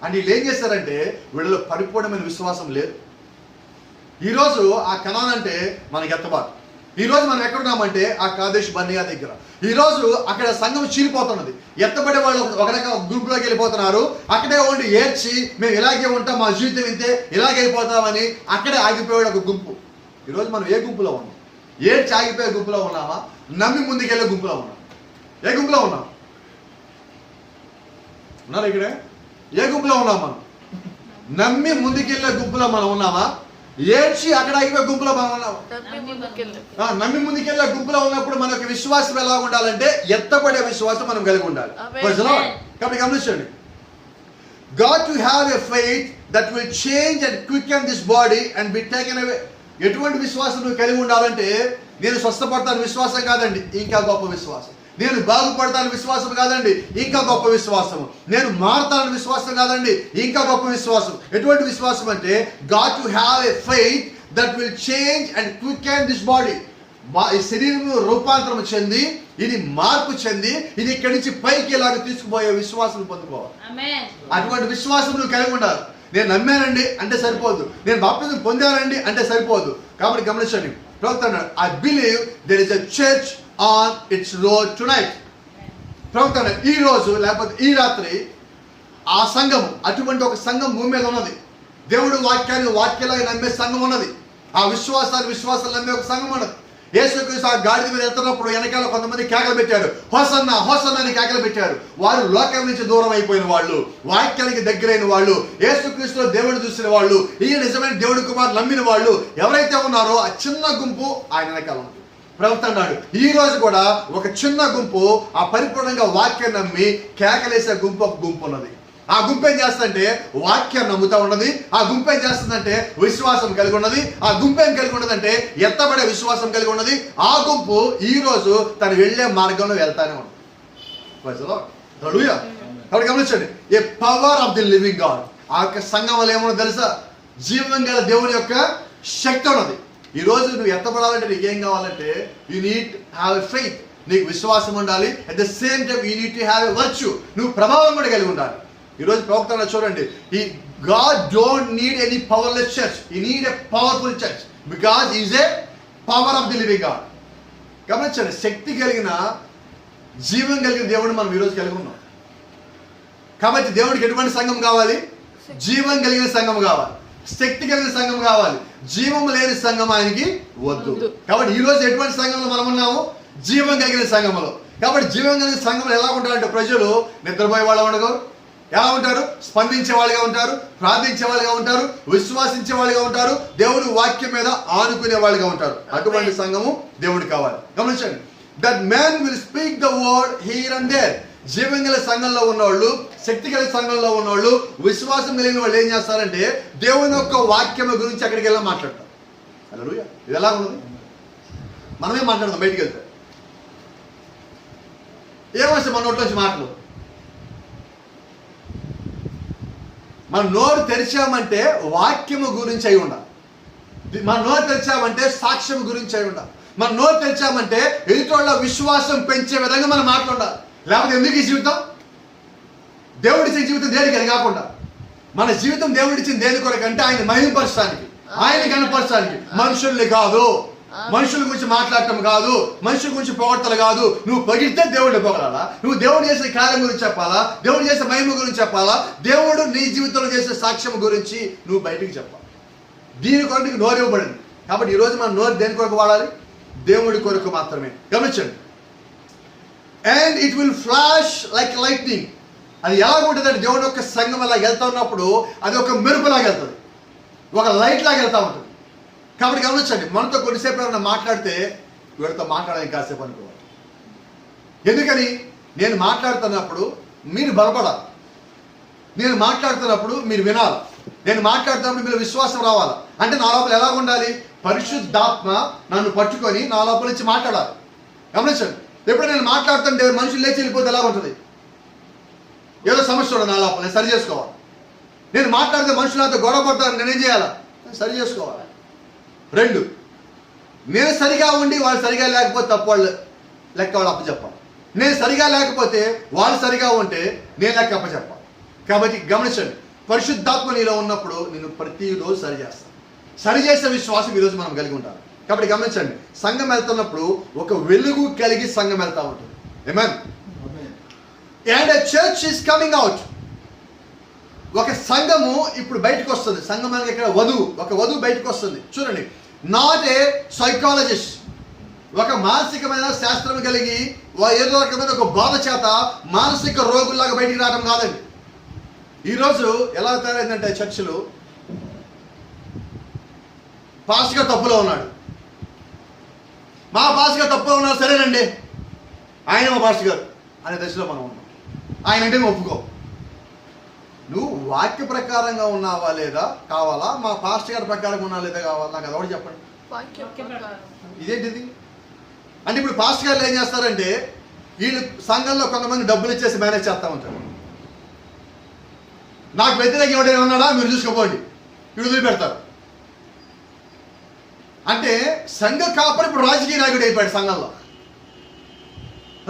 అంటే వీళ్ళు ఏం చేస్తారంటే వీళ్ళలో పరిపూర్ణమైన విశ్వాసం లేదు. ఈరోజు ఆ కనాన్ అంటే మనకి ఎత్తబాటు. ఈరోజు మనం ఎక్కడున్నామంటే ఆ కాదేశ్ బర్నియా దగ్గర. ఈరోజు అక్కడ సంఘం చీలిపోతున్నది. ఎత్తబడే వాళ్ళు ఒక రకం గ్రూప్లోకి వెళ్ళిపోతున్నారు. అక్కడే ఉండి ఏడ్చి మేము ఇలాగే ఉంటాం, మా జీవితం ఇంతే, ఇలాగే అయిపోతామని అక్కడే ఆగిపోయాడు ఒక గుంపు. ఈరోజు మనం ఏ గుంపులో ఉన్నాం? ఏడ్చి ఆగిపోయే గుంపులో ఉన్నామా? నమ్మి ముందుకెళ్ళే గుంపులో ఉన్నాం? ఏ గుంపులో ఉన్నాం? ఉన్నారు ఇక్కడే? ఏ గుంపులో ఉన్నాం మనం? నమ్మి ముందుకెళ్ళే గుంపులో మనం ఉన్నామా? ఏడ్చి అక్కడ ఆగిపోయే గుంపులో మనం ఉన్నాం? నమ్మి ముందుకెళ్ళే గుంపులో ఉన్నప్పుడు మనకు విశ్వాసం ఎలా ఉండాలంటే ఎత్తబడే విశ్వాసం మనం కలిగి ఉండాలి. కాబట్టి గమనించండి, God to have a faith that will change and quicken this body and be taken away. ఎటువంటి విశ్వాసం నువ్వు కలిగి ఉండాలంటే, నేను స్వస్థపడతాను విశ్వాసం కాదండి, ఇంకా గొప్ప విశ్వాసం. నేను బాగుపడతాను విశ్వాసం కాదండి, ఇంకా గొప్ప విశ్వాసం. నేను మారతాను విశ్వాసం కాదండి, ఇంకా గొప్ప విశ్వాసం. ఎటువంటి విశ్వాసం అంటే God to have a faith that will change and quicken this body. ఈ శరీరం రూపాంతరం చెంది, ఇది మార్పు చెంది, ఇది ఇక్కడి నుంచి పైకి ఇలాగ తీసుకుపోయే విశ్వాసం పొందుకోవాలి. అటువంటి విశ్వాసం నువ్వు కలిగి ఉండాలి. నేను నమ్మానండి అంటే సరిపోదు, నేను బాప్తిజం పొందానండి అంటే సరిపోదు. కాబట్టి గమనించండి, ప్రవక్త అన్నాడు, I believe there is a church on its road tonight. ప్రవక్త అన్నాడు, ఈ రోజు లేకపోతే ఈ రాత్రి ఆ సంఘం, అటువంటి ఒక సంఘం భూమి మీద ఉన్నది. దేవుడు వాక్యాలుగా నమ్మే సంఘం ఉన్నది. ఆ విశ్వాసాలు నమ్మే ఒక సంఘం ఉన్నది. యేసుక్రీస్తు ఆ గాడిద మీద వెళ్తున్నప్పుడు వెనకాల కొంతమంది కేకలు పెట్టారు, హోసన్నా హోసన్నా అని కేకలు పెట్టారు. వారు లోకం నుంచి దూరం అయిపోయిన వాళ్ళు, వాక్యానికి దగ్గరైన వాళ్ళు, యేసుక్రీస్తులో దేవుడు చూసిన వాళ్ళు, ఈ నిజమైన దేవుడి కుమారు నమ్మిన వాళ్ళు ఎవరైతే ఉన్నారో ఆ చిన్న గుంపు ఆయన వెనకాల ఉంది. ప్రవక్త అన్నాడు, ఈ రోజు కూడా ఒక చిన్న గుంపు ఆ పరిపూర్ణంగా వాక్యం నమ్మి కేకలేసే గుంపు ఒక గుంపు ఉన్నది. ఆ గుంపు ఏం చేస్తుందంటే వాక్యం నమ్ముతా ఉన్నది. ఆ గుంపు ఏం చేస్తుందంటే విశ్వాసం కలిగి ఉన్నది. ఆ గుంపు ఏం కలిగి ఉన్నదంటే ఎత్తబడే విశ్వాసం కలిగి ఉన్నది. ఆ గుంపు ఈ రోజు తను వెళ్లే మార్గంలో వెళ్తానే ఉంది. కాబట్టి గమనించండి, a power of the living God. ఆ యొక్క సంఘం వల్ల ఏమన్నా తెలుసా? జీవం గల దేవుని యొక్క శక్తి ఉన్నది. ఈ రోజు నువ్వు ఎత్తబడాలంటే నీకు ఏం కావాలంటే you need have a faith. నీకు విశ్వాసం ఉండాలి. At the same time you need to have a virtue. నువ్వు ప్రభావం కూడా కలిగి ఉండాలి. ఈరోజు ప్రవక్తను చూడండి, ఈ God don't need any powerless church. He need a powerful church because he is a power of the living God. గమనించండి, శక్తి కలిగిన జీవం కలిగిన దేవుడిని మనం ఈరోజు కలిగి ఉన్నాం. కాబట్టి దేవుడికి ఎటువంటి సంఘం కావాలి? జీవం కలిగిన సంఘం కావాలి, శక్తి కలిగిన సంఘం కావాలి. జీవం లేని సంఘం ఆయనకి వద్దు. కాబట్టి ఈ రోజు ఎటువంటి సంఘంలో మనం ఉన్నాము? జీవం కలిగిన సంఘంలో. కాబట్టి జీవం కలిగిన సంఘంలో ఎలా ఉంటారంటే ప్రజలు నిద్రపోయే వాళ్ళు ఉండరు. ఎలా ఉంటారు? స్పందించే వాళ్ళుగా ఉంటారు, ప్రార్థించే వాళ్ళుగా ఉంటారు, విశ్వాసించే వాళ్ళుగా ఉంటారు, దేవుడి వాక్యం మీద ఆనుకునే వాళ్ళుగా ఉంటారు. అటువంటి సంఘము దేవుడికి కావాలి. గమనించండి, that man will speak the word here and there. జీవం గల సంఘంలో ఉన్నవాళ్ళు, శక్తి గల సంఘంలో ఉన్నవాళ్ళు, విశ్వాసం కలిగిన వాళ్ళు ఏం చేస్తారంటే దేవుని యొక్క వాక్యం గురించి అక్కడికి వెళ్ళి మాట్లాడతారు. హల్లెలూయా. ఇది ఎలా ఉన్నది? మనమే మాట్లాడదాం. బయటికి వెళ్తే ఏమొస్తాయి మన నోట్లోంచి మాటలు? మన నోరు తెరిచామంటే వాక్యము గురించి అయి ఉండాలి. మన నోరు తెరిచామంటే సాక్ష్యం గురించి అయి ఉండాలి. మన నోరు తెరిచామంటే ఎదుటోళ్ళ విశ్వాసం పెంచే విధంగా మనం మాట్లాడాలి. లేకపోతే ఎందుకు ఈ జీవితం? దేవుడిచ్చిన జీవితం దేనికి అని కాకుండా మన జీవితం దేవుడిచ్చిన దేని కొరకంటే ఆయన మహిమపరచడానికి, ఆయన కనపరచడానికి. మనుషుల్ని కాదు, మనుషుల గురించి మాట్లాడటం కాదు, మనుషుల గురించి పొగడతలు కాదు. నువ్వు పొగిడితే దేవుడిని పొగడాలా? నువ్వు దేవుడు చేసే కార్యం గురించి చెప్పాలా? దేవుడు చేసే మహిమ గురించి చెప్పాలా? దేవుడు నీ జీవితంలో చేసే సాక్ష్యం గురించి నువ్వు బయటికి చెప్పాలి. దీని కొరకు నీకు నోరు ఇవ్వబడింది. కాబట్టి ఈరోజు మనం నోరు దేని కొరకు వాడాలి? దేవుడి కొరకు మాత్రమే. గమనించండి, and it will flash like lightning. అది ఎలా ఉంటుందంటే దేవుడి యొక్క సంఘం అలా వెళ్తా ఉన్నప్పుడు అది ఒక మెరుపులాగా వెళ్తుంది, ఒక లైట్ లాగా వెళ్తా ఉంటుంది. కాబట్టి గమనించండి, మనతో కొద్దిసేపు ఏమైనా మాట్లాడితే వీడితో మాట్లాడడానికి కాసేపు అనుకోవాలి. ఎందుకని? నేను మాట్లాడుతున్నప్పుడు మీరు బలపడాలి, నేను మాట్లాడుతున్నప్పుడు మీరు వినాలి, నేను మాట్లాడుతున్నప్పుడు మీరు విశ్వాసం రావాలి. అంటే నా లోపల ఎలా ఉండాలి? పరిశుద్ధాత్మ నన్ను పట్టుకొని నా లోపల నుంచి మాట్లాడాలి. గమనించండి. ఎప్పుడు నేను మాట్లాడుతుంటే మనుషులు లేచి వెళ్ళిపోతే ఎలా ఉంటుంది? ఏదో సమస్య ఉండదు నా లోపల, నేను సరి చేసుకోవాలి. నేను మాట్లాడితే మనుషులతో గొడవ పడతాను, నేనేం చేయాలా? నేను సరి చేసుకోవాలి. 2, నేను సరిగా ఉండి వాళ్ళు సరిగా లేకపోతే తప్పు వాళ్ళు లెక్క వాళ్ళు అప్పచెప్పాలి. నేను సరిగా లేకపోతే వాళ్ళు సరిగా ఉంటే నేను లెక్క అప్పచెప్పాలి. కాబట్టి గమనించండి, పరిశుద్ధాత్మ నీలో ఉన్నప్పుడు నేను ప్రతిరోజు సరి చేస్తాను. సరి చేసే విశ్వాసం ఈరోజు మనం కలిగి ఉంటాం. కాబట్టి గమనించండి, సంఘం వెళ్తున్నప్పుడు ఒక వెలుగు కలిగి సంఘం వెళ్తూ ఉంటుంది. Amen. And church is coming out. ఒక సంఘము ఇప్పుడు బయటకు వస్తుంది. సంఘం అనేది ఇక్కడ వధువు, ఒక వధువు బయటకు వస్తుంది. చూడండి, నాట్ ఏ సైకాలజిస్ట్, ఒక మానసికమైన శాస్త్రం కలిగి ఏదో రకమైన ఒక బాధ చేత మానసిక రోగుల్లాగా బయటికి రావడం కాదండి. ఈరోజు ఎలా తయారైందంటే చర్చిలు, పాస్టర్ గారు తప్పులో ఉన్నాడు, మా పాస్టర్ గారు తప్పులో ఉన్నారు, సరేనండి ఆయన మా పాస్టర్ గారు అనే దశలో మనం ఉన్నాం. ఆయన అంటే ఒప్పుకో. నువ్వు వాక్య ప్రకారంగా ఉన్నావా లేదా కావాలా, మా పాస్టర్ గారి ప్రకారంగా ఉన్నా లేదా కావాలా? నాకు అదొకటి చెప్పండి. ఇదేంటిది అంటే ఇప్పుడు పాస్టర్ గారు ఏం చేస్తారంటే వీళ్ళు సంఘంలో కొంతమంది డబ్బులు ఇచ్చేసి మేనేజ్ చేస్తూ ఉంటారు. నాకు వ్యతిరేకంగా ఎవడైనా ఉన్నాడా మీరు చూసుకోపోండి, వీడు వదిలిపెడతారు. అంటే సంఘ కాపరి ఇప్పుడు రాజకీయ నాయకుడు అయిపోయాడు. సంఘంలో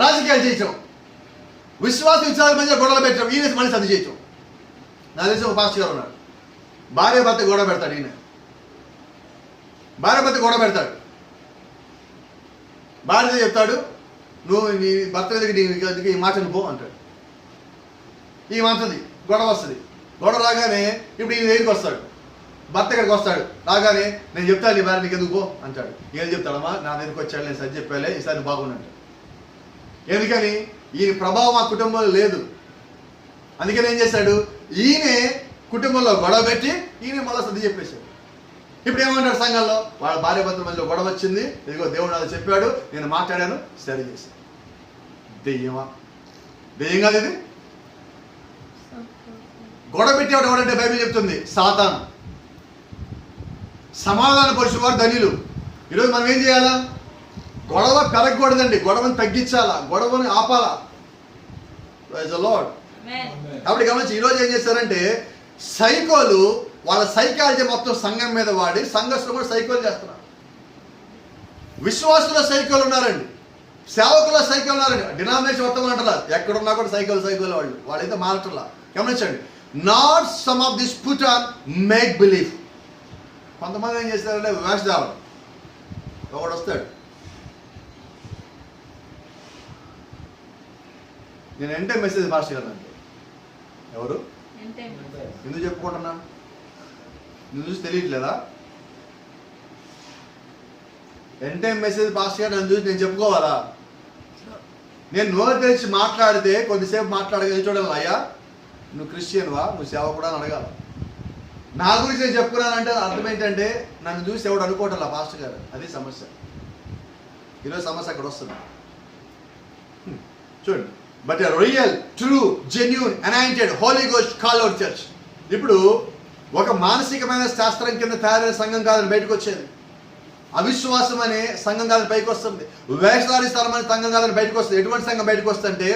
రాజకీయాలు చేయటం, విశ్వాస విచారాల మధ్య గొడవలు పెట్టడం, ఈయన మళ్ళీ సర్ది చేయటం. నా తెలిసి ఒక పాస్టర్ గారు ఉన్నాడు, భార్య భర్త గొడవ పెడతాడు. ఈయన భార్య భర్త గొడవ పెడతాడు. భార్య చెప్తాడు, నువ్వు నీ భర్త దగ్గరికి ఈ మాట పో అంటాడు. ఈ మాటది గొడవ వస్తుంది. గొడవ రాగానే ఇప్పుడు ఈయన దగ్గరికి వస్తాడు, భర్త దగ్గరికి వస్తాడు. రాగానే నేను చెప్తాను నీ భార్య నీకు ఎందుకు పో అంటాడు. ఏం చెప్తాడమ్మా, నా దగ్గరికి వచ్చాడు, నేను సరి చెప్పాలే, ఈసారి బాగుండంటాడు. ఎందుకని? ఈయన ప్రభావం ఆ కుటుంబంలో లేదు. అందుకని ఏం చేశాడు, ఈయనే కుటుంబంలో గొడవ పెట్టి ఈయన మళ్ళీ సర్ది చెప్పేశాడు. ఇప్పుడు ఏమంటాడు సంఘంలో, వాళ్ళ భార్య భర్తల మధ్యలో గొడవ వచ్చింది, ఇదిగో దేవుడు నాతో చెప్పాడు, నేను మాట్లాడాను, సరి చేశాను. దెయ్యమా? దెయ్యం కాదు ఇది. గొడవ పెట్టేవాడు ఎవడంటే బైబిల్ చెప్తుంది సాతాను. సమాధాన పరుచువారు ధన్యులు. ఈరోజు మనం ఏం చేయాలా? గొడవ పెరగకూడదండి, గొడవను తగ్గించాలా, గొడవని ఆపాలా. Praise the Lord. కాబట్టి గమనించి ఈరోజు ఏం చేస్తారంటే సైకోలు వాళ్ళ సైకాలజీ మొత్తం సంఘం మీద వాడి సంఘస్థులు కూడా సైకోలు చేస్తున్నారు. విశ్వాసుల సైకోలు ఉన్నారండి, సేవకుల సైకోలు ఉన్నారండి. డినామినేషన్ మొత్తం అంటారా, ఎక్కడున్నా కూడా సైకోలు వాళ్ళైతే మారట్లా. గమనించండి, not some of this put on make belief. కొంతమంది ఏం చేస్తారంటే వేషధారణ. ఒకడు వస్తాడు, నేను ఎంటే మెసేజ్ పాస్టర్ గారు అంటే ఎవరు ఎందుకు చెప్పుకుంటున్నాను? నువ్వు చూసి తెలియట్లేదా? ఎంటే మెసేజ్ పాస్టర్ గారు నన్ను చూసి నేను చెప్పుకోవాలా? నేను నోరు తెరిచి మాట్లాడితే కొద్దిసేపు మాట్లాడగలిగి చూడాలి, అయ్యా నువ్వు క్రిస్టియన్వా, నువ్వు సేవకుడా అని అడగాల. నా గురించి నేను చెప్పుకున్నానంటే అర్థం ఏంటంటే నన్ను చూసి ఎవడు అనుకోవటం పాస్టర్ గారు. అది సమస్య. ఈరోజు సమస్య అక్కడ వస్తుంది. చూడండి, but real true genuine anointed Holy Ghost call out church. ఇప్పుడు ఒక మానసికమైన శాస్త్రం కింద తయారైన సంఘం కాదని బయటకు వచ్చేది. అవిశ్వాసం అనే సంఘం కాదని పైకి వస్తుంది. వేషధారి స్థలం అనే సంఘం కాదని బయటకు వస్తుంది. ఎటువంటి సంఘం బయటకు వస్తుందంటే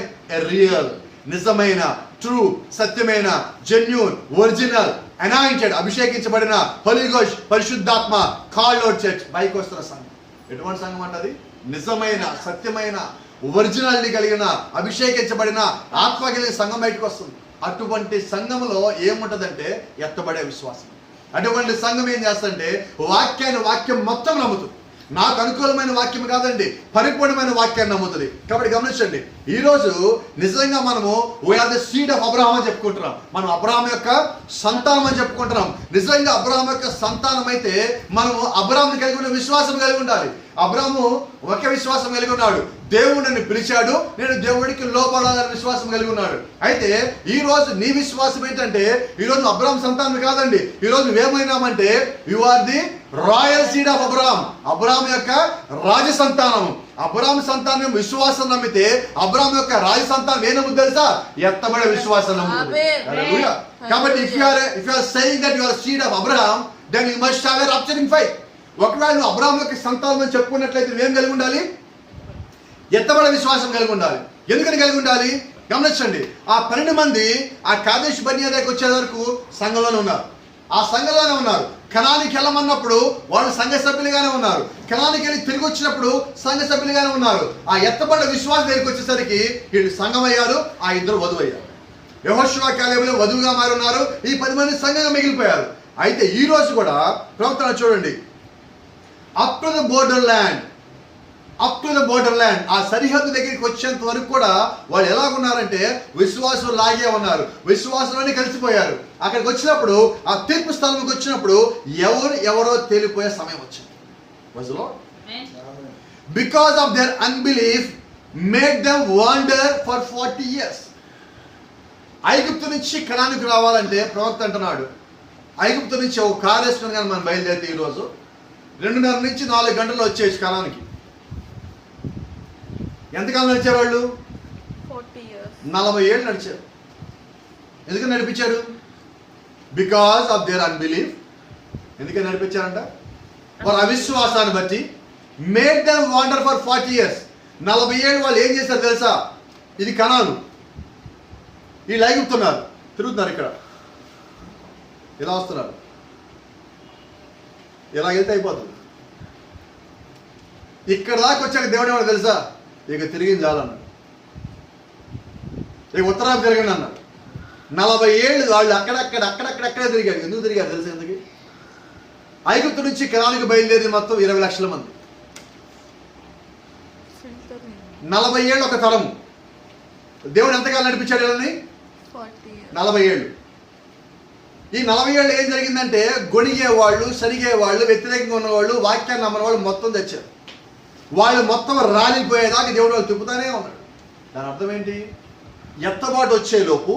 రియల్, నిజమైన, ట్రూ, సత్యమైన, జెన్యూన్, ఒరిజినల్, అనాయింటెడ్, అభిషేకించబడిన హోలీ గోస్ట్ పరిశుద్ధాత్మ కాల్ అవుట్ చర్చ్ బయటకు వస్తున్న సంఘం. ఎటువంటి సంఘం అంటది? నిజమైన, సత్యమైన, ఒరిజినాలిటీ కలిగిన, అభిషేకించబడిన, ఆత్మ కలిగిన సంఘం బయటకు వస్తుంది. అటువంటి సంఘంలో ఏముంటదంటే ఎత్తబడే విశ్వాసం. అటువంటి సంఘం ఏం చేస్తుంటే వాక్యం మొత్తం నమ్ముతుంది. నాకు అనుకూలమైన వాక్యం కాదండి, పరిపూర్ణమైన వాక్యాన్ని నమ్ముతుంది. కాబట్టి గమనించండి, ఈరోజు నిజంగా మనము we're the seed of Abraham అని చెప్పుకుంటున్నాం. మనం అబ్రహాం యొక్క సంతానం అని చెప్పుకుంటున్నాం. నిజంగా అబ్రహాం యొక్క సంతానం అయితే మనము అబ్రహాంని కలిగి ఉన్న విశ్వాసం కలిగి ఉండాలి. అబ్రహాము ఒకే విశ్వాసం కలిగి ఉన్నాడు, దేవుడు నన్ను పిలిచాడు, నేను దేవుడికి లోపడాలని విశ్వాసం కలిగి ఉన్నాడు. అయితే ఈ రోజు నీ విశ్వాసం ఏంటంటే ఈరోజు అబ్రహాం సంతానం కాదండి. ఈరోజు నువ్వేమైనామంటే you are the royal seed of Abraham. Abraham యొక్క రాజ సంతానం. అబ్రహాం సంతానం విశ్వాసం నమ్మితే అబ్రహాం యొక్క రాజ సంతానం ఏ నమ్ముతుంది తెలుసా? ఎత్తబడే విశ్వాసం నమ్ముతుంది. కాబట్టి if you are saying that you are seed of Abraham, then you must have a rapturing faith. ఒకవేళ నువ్వు అబ్రహాం యొక్క సంతానం అని చెప్పుకున్నట్లయితే నువ్వేం కలిగి ఉండాలి? ఎత్తబడే విశ్వాసం కలిగి ఉండాలి. ఎందుకని కలిగి ఉండాలి? గమనించండి, ఆ 12 మంది ఆ కాదేశ్ బర్నియా దగ్గరికి వచ్చే వరకు సంఘంలోనే ఉన్నారు. ఆ సంఘంలోనే ఉన్నారు. కనానికి వెళ్ళమన్నప్పుడు వాళ్ళు సంఘ సభ్యులుగానే ఉన్నారు. కనానికి వెళ్ళి తిరిగి వచ్చినప్పుడు సంఘ సభ్యులుగానే ఉన్నారు. ఆ ఎత్తబడ్డ విశ్వాసం దగ్గరికి వచ్చేసరికి వీళ్ళు సంఘం అయ్యారు, ఆ ఇద్దరు వధువు అయ్యారు. యెహోషువ కాలేబులో వధువుగా మారి ఉన్నారు. ఈ 10 మంది సంఘంగా మిగిలిపోయారు. అయితే ఈ రోజు కూడా ప్రవక్తన చూడండి, up to the border land, ఆ సరిహద్దు దగ్గరికి వచ్చేంత వరకు కూడా వాళ్ళు ఎలాగున్నారంటే విశ్వాసం లాగే ఉన్నారు. విశ్వాసంలోనే కలిసిపోయారు. అక్కడికి వచ్చినప్పుడు ఆ తీర్పు స్థలంకి వచ్చినప్పుడు ఎవరో తేలిపోయే సమయం వచ్చింది. Because of their unbelief made them wander for 40 years. ఐగుప్తు నుంచి కనానికి రావాలంటే ప్రవక్త అంటున్నాడు, ఐగుప్తు నుంచి ఒక కారు వేసుకుని కానీ మనం బయలుదేరితే ఈరోజు 2:30 నుంచి 4 గంటలు వచ్చేసి కనానికి. ఎంతకాలం నడిచారు వాళ్ళు? 40 ఏళ్ళు నడిచారు. ఎందుకని నడిపించారు? Because of their unbelief. ఎందుకని నడిపించారంట? వారి అవిశ్వాసాన్ని బట్టి. Made them wander for 40 years. 40 ఏళ్ళు వాళ్ళు ఏం చేశారు తెలుసా? ఇది కనాను, వీళ్ళు ఐగుప్తున్నారు, తిరుగుతున్నారు. ఇక్కడ ఇలా వస్తున్నారు, ఇలా వెళ్తే అయిపోతుంది. ఇక్కడ దాకా వచ్చాక దేవుడు ఏమన్నా తెలుసా? ఇక తిరిగింది చాలన్నాడు. ఇక ఉత్తరాలు తిరగండి అన్నాడు. 40 ఏళ్ళు వాళ్ళు అక్కడక్కడే తిరిగారు. ఎందుకు తిరిగారు తెలుసా? ఎందుకు? ఐగుప్తు నుంచి కనానికి బయలుదేరి మొత్తం 20 లక్షల మంది. 40 ఏళ్ళు ఒక తరము. దేవుడు ఎంతకాలం నడిపించాడు వీళ్ళని? 40 ఏళ్ళు. ఈ 40 ఏళ్ళు ఏం జరిగిందంటే గొణిగేవాళ్ళు, సరిగేవాళ్ళు, వ్యతిరేకంగా ఉన్నవాళ్ళు, వాక్యాన్ని నమ్మని వాళ్ళు మొత్తం తెచ్చారు. వాళ్ళు మొత్తం రాలిపోయేదాకా దేవుడు వాళ్ళు తిప్పుతానే ఉన్నాడు. దాని అర్థం ఏంటి? ఎత్తబాటు వచ్చేలోపు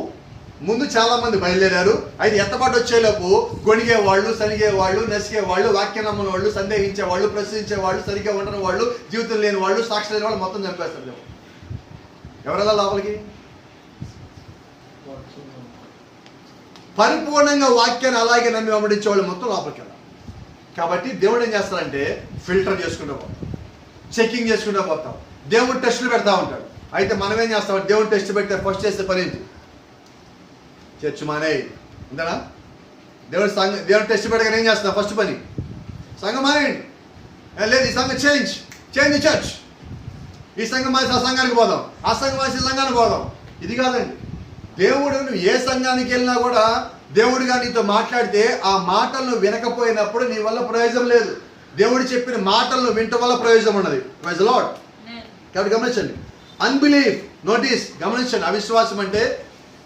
ముందు చాలా మంది బయలుదేరారు. అయితే ఎత్తబాటు వచ్చేలోపు గొణిగేవాళ్ళు, సరిగేవాళ్ళు, నసిగేవాళ్ళు, వాక్యం నమ్మని వాళ్ళు, సందేహించేవాళ్ళు, ప్రశ్నించేవాళ్ళు, సరిగ్గా ఉండని వాళ్ళు, జీవితం లేని వాళ్ళు, సాక్షి లేని వాళ్ళు మొత్తం చంపేస్తారు దేవుడు. ఎవరెలా లోపలికి? పరిపూర్ణంగా వాక్యాన్ని అలాగే నమ్మి వెంబడించే వాళ్ళు మొత్తం లోపలికి వెళ్ళాలి. కాబట్టి దేవుడు ఏం చేస్తారంటే ఫిల్టర్ చేసుకుంటూ పోతాం, చెకింగ్ చేసుకుంటూ పోతాం. దేవుడు టెస్టులు పెడతా ఉంటాడు. అయితే మనం ఏం చేస్తాం? దేవుడు టెస్ట్ పెడితే ఫస్ట్ చేసే పని ఏంటి? చర్చ్ మానే అంతేనా? దేవుడు టెస్ట్ పెట్టగానే ఏం చేస్తాం? ఫస్ట్ పని సంఘం మానేయండి. లేదు, ఈ సంఘం చేంజ్ ది చర్చ్. ఈ సంఘం మాసి ఆ సంఘానికి పోదాం, ఆ సంఘం మాసి సంఘానికి పోదాం. ఇది కాదండి. దేవుడు నువ్వు ఏ సంఘానికి వెళ్ళినా కూడా దేవుడిగా నీతో మాట్లాడితే ఆ మాటలను వినకపోయినప్పుడు నీ వల్ల ప్రయోజనం లేదు. దేవుడు చెప్పిన మాటలను వినటం వల్ల ప్రయోజనం ఉన్నది. Praise the Lord. కాబట్టి గమనించండి, అన్బిలీఫ్. నోటీస్, గమనించండి. అవిశ్వాసం అంటే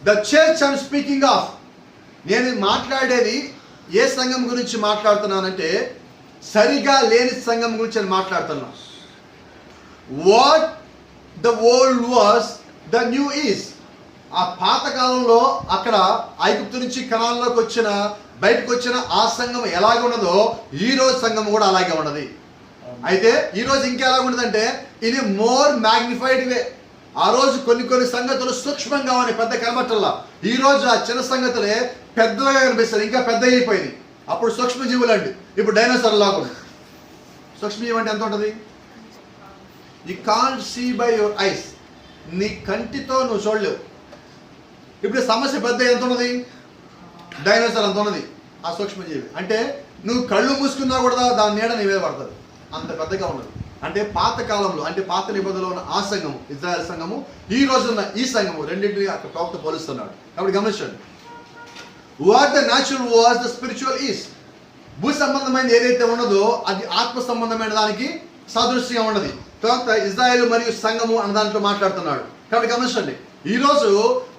the church I'm speaking of. నేను మాట్లాడేది ఏ సంఘం గురించి మాట్లాడుతున్నానంటే సరిగా లేని సంఘం గురించి నేను మాట్లాడుతున్నా. What the old was the new is. ఆ పాత కాలంలో అక్కడ ఐగుప్తు నుంచి కనాన్లోకి వచ్చిన, బయటకు వచ్చిన ఆ సంఘం ఎలాగ ఉన్నదో ఈ రోజు సంఘం కూడా అలాగే ఉన్నది. అయితే ఈ రోజు ఇంకా ఎలాగ ఉన్నదంటే ఇది మోర్ మ్యాగ్నిఫైడ్ వే. ఆ రోజు కొన్ని సంగతులు సూక్ష్మంగా ఉన్నాయి, పెద్ద కనబట్టల్లా. ఈ రోజు ఆ చిన్న సంగతులే పెద్దగా కనిపిస్తుంది, ఇంకా పెద్ద అయిపోయింది. అప్పుడు సూక్ష్మజీవులు అండి, ఇప్పుడు డైనోసార్ లాగా ఉంది. సూక్ష్మజీవి అంటే ఎంత ఉంటుంది? You can't see by your eyes. నీ కంటితో నువ్వు చూడలేవు. ఇప్పుడు సమస్య పెద్ద ఎంత ఉన్నది? డైనోసార్ అంత ఉన్నది ఆ సూక్ష్మజీవి. అంటే నువ్వు కళ్ళు మూసుకున్నా కూడా దాని నీడ నీ మీద పడుతుంది, అంత పెద్దగా ఉన్నది. అంటే పాత కాలంలో, అంటే పాత నిబంధనలో ఉన్న ఆ సంఘము, ఇజ్రాయెల్ సంఘము, ఈ రోజున్న ఈ సంఘము, రెండింటిని అక్కడ ప్రవక్త పోలుస్తున్నాడు. కాబట్టి గమనించండి, what the natural was the spiritual is. భూ సంబంధమైనది ఏదైతే ఉన్నదో అది ఆత్మ సంబంధమైన దానికి సాదృశ్యంగా ఉన్నది. ప్రవక్త ఇజ్రాయెల్ మరియు సంఘము అన్న దాంట్లో మాట్లాడుతున్నాడు. కాబట్టి గమనించండి, ఈ రోజు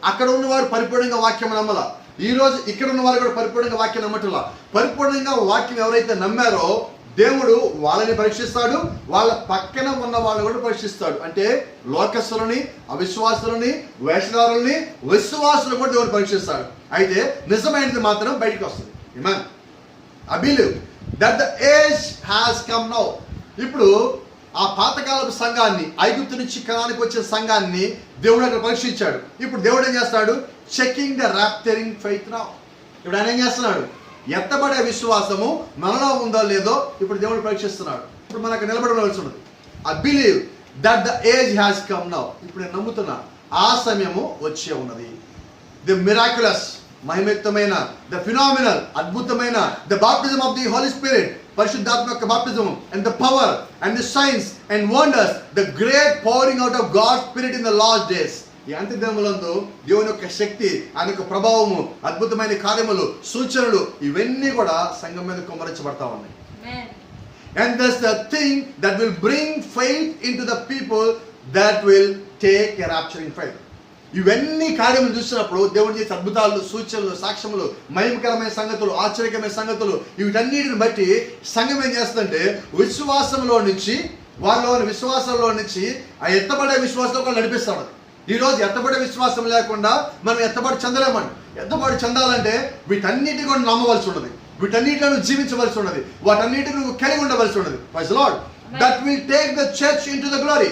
అక్కడ ఉన్నవారు పరిపూర్ణంగా వాక్యం నమ్మల. ఈ రోజు ఇక్కడ ఉన్న వారు కూడా పరిపూర్ణంగా వాక్యం నమ్మటంలా. పరిపూర్ణంగా వాక్యం ఎవరైతే నమ్మారో దేవుడు వాళ్ళని పరీక్షిస్తాడు, వాళ్ళ పక్కన ఉన్న వాళ్ళని కూడా పరీక్షిస్తాడు. అంటే లోకస్తులని, అవిశ్వాసులని, వేషధారులని, విశ్వాసులను కూడా దేవుడు పరీక్షిస్తాడు. అయితే నిజమైనది మాత్రం బయటకు వస్తుంది. ఆమేన్. I believe that the age has come now. ఇప్పుడు ఆ పాతకాలపు సంఘాన్ని, ఐగుప్తు నుంచి కనానికి వచ్చిన సంఘాన్ని దేవుడు అక్కడ పరీక్షించాడు. ఇప్పుడు దేవుడు ఏం చేస్తాడు? Checking the rapturing faith now. ఇప్పుడు ఆయన ఏం చేస్తున్నాడు? ఎత్తబడే విశ్వాసము మనలో ఉందో లేదో ఇప్పుడు దేవుడు పరీక్షిస్తున్నాడు. ఇప్పుడు మనకు నిలబడవలసి ఉన్నది. I believe that the age has come now. ఇప్పుడు నేను నమ్ముతున్నా ఆ సమయము వచ్చే ఉన్నది. The miraculous, మహిమయుక్తమైన, the phenomenal, అద్భుతమైన, the baptism of the Holy Spirit, పరిశుద్ధాత్మ యొక్క baptism, and the power and the signs and wonders, the great pouring out of God's Spirit in the last days. ఈ అంత్య దినములందు దేవుని యొక్క శక్తి, ఆయన యొక్క ప్రభావము, అద్భుతమైన కార్యములు, సూచనలు ఇవన్నీ కూడా సంఘం మీద కుమ్మరించబడతా ఉన్నాయి. And that's the thing that will bring faith into the people that will take a rapturing faith. ఇవన్నీ కార్యములు చూసినప్పుడు దేవుడు చేసే అద్భుతాలు, సూచనలు, సాక్ష్యములు, మహిమకరమైన సంగతులు, ఆశ్చర్యకరమైన సంగతులు, వీటన్నిటిని బట్టి సంఘం ఏం చేస్తుందంటే విశ్వాసంలో నుంచి, వారిలోని విశ్వాసంలో నుంచి ఆ ఎత్తబడే విశ్వాసంలో నడిపిస్తాడు. ఈరోజు ఎత్తబడే విశ్వాసం లేకుండా మనం ఎత్తబడి చెందలేమండి. ఎత్తబడి చెందాలంటే వీటన్నిటిని కూడా నమ్మవలసి ఉన్నది, వీటన్నిటిలో జీవించవలసి ఉన్నది, వాటన్నిటిని నువ్వు కలిగి ఉండవలసి ఉన్నది. Praise the Lord. That will take the church into the glory.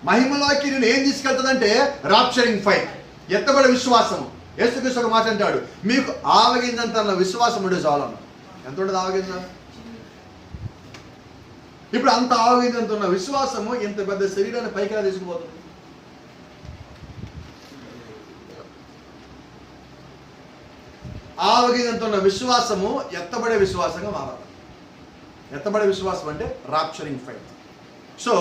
మహిమలోకి నేను ఏం తీసుకెళ్తుందంటే రాప్చరింగ్ ఫైట్, ఎత్తబడే విశ్వాసం. యేసుక్రీస్తు ఒక మాట అంటాడు, మీకు ఆవగింజంత విశ్వాసం ఉండే చాలన్న. ఎంత ఉండదు ఆవగింజ? ఇప్పుడు అంత ఆవగింజంత ఉన్న విశ్వాసము ఇంత పెద్ద శరీరాన్ని పైకి తీసుకుపోతుంది. ఆవగింజంత ఉన్న విశ్వాసము ఎత్తబడే విశ్వాసంగా మారాలి. ఎత్తబడే విశ్వాసం అంటే రాప్చరింగ్ ఫైట్. సో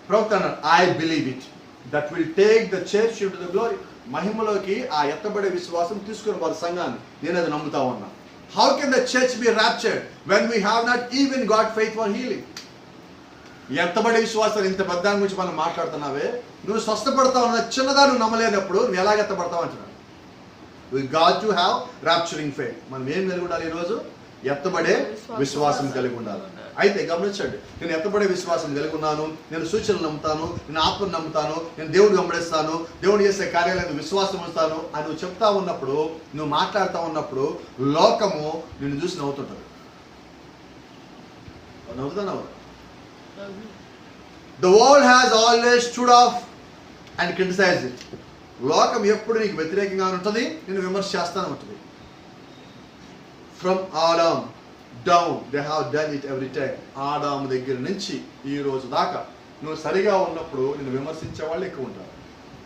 ప్రవక్త అన్నాడు, I believe it, that will take the church into the glory. మహిమలోకి ఆ ఎత్తబడే విశ్వాసం తీసుకుని వారి సంఘాన్ని నేను అది నమ్ముతా ఉన్నా. How can the church be raptured when we have not even got faith for healing? ఎత్తబడే విశ్వాసం ఇంత పెద్ద గురించి మనం మాట్లాడుతున్నావే, నువ్వు స్వస్థపడతావు అన్న చిన్నదా నువ్వు నమ్మలేనప్పుడు నువ్వు ఎలాగ ఎత్తపడతావు అంటున్నాడు. We got to have rapturing faith. మనం ఏం కలిగి ఉండాలి? ఈరోజు ఎత్తబడే విశ్వాసం కలిగి ఉండాలి. అయితే గమనించండి, నేను ఎత్తబడే విశ్వాసం కలిగి ఉన్నాను, నేను సూచనలు నమ్ముతాను, నేను ఆత్మను నమ్ముతాను, నేను దేవుడు వెంబడిస్తాను, దేవుడు చేసే కార్యాలను విశ్వాసం ఉంచుతాను అని నువ్వు చెప్తా ఉన్నప్పుడు, నువ్వు మాట్లాడుతూ ఉన్నప్పుడు లోకము నిన్ను చూసి నవ్వుతుంటుంది. నవ్వుతున్నావు? The world has always stood off and criticized it. లోకం ఎప్పుడు నీకు వ్యతిరేకంగా ఉంటుంది, నేను విమర్శ చేస్తాను ఉంటుంది. From Adam down they have done it every time. ఆడాము దగ్గర నుంచి ఈ రోజు దాకా నువ్వు సరిగా ఉన్నప్పుడు నేను విమర్శించే వాళ్ళు ఎక్కువ ఉంటారు.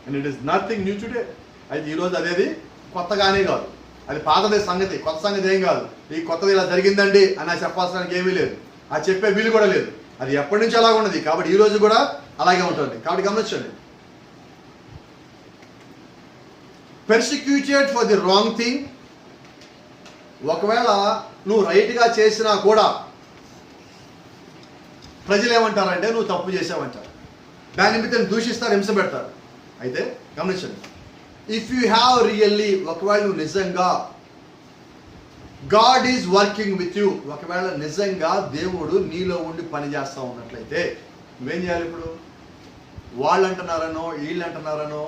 And it is nothing new today. అయితే ఈరోజు అదేది కొత్తగానే కాదు, అది పాతదే సంగతి, కొత్త సంగతి ఏం కాదు. ఈ కొత్తది ఇలా జరిగిందండి అని చెప్పాల్సడానికి ఏమీ లేదు, అది చెప్పే వీలు కూడా లేదు. అది ఎప్పటి నుంచి అలాగ ఉన్నది, కాబట్టి ఈ రోజు కూడా అలాగే ఉంటుంది. కాబట్టి గమనించండి, persecuted for the wrong thing. ఒకవేళ నువ్వు రైట్గా చేసినా కూడా ప్రజలు ఏమంటారంటే నువ్వు తప్పు చేసావంటారు, దాని నిమిత్తం దూషిస్తారు, హింస పెడతారు. అయితే గమనించండి, ఇఫ్ యూ హ్యావ్ రియల్లీ, ఒకవేళ నువ్వు నిజంగా God is working with you, ఒకవేళ నిజంగా దేవుడు నీలో ఉండి పని చేస్తూ ఉన్నట్లయితే నువ్వేం చేయాలి? ఇప్పుడు వాళ్ళు అంటున్నారనో వీళ్ళు అంటున్నారనో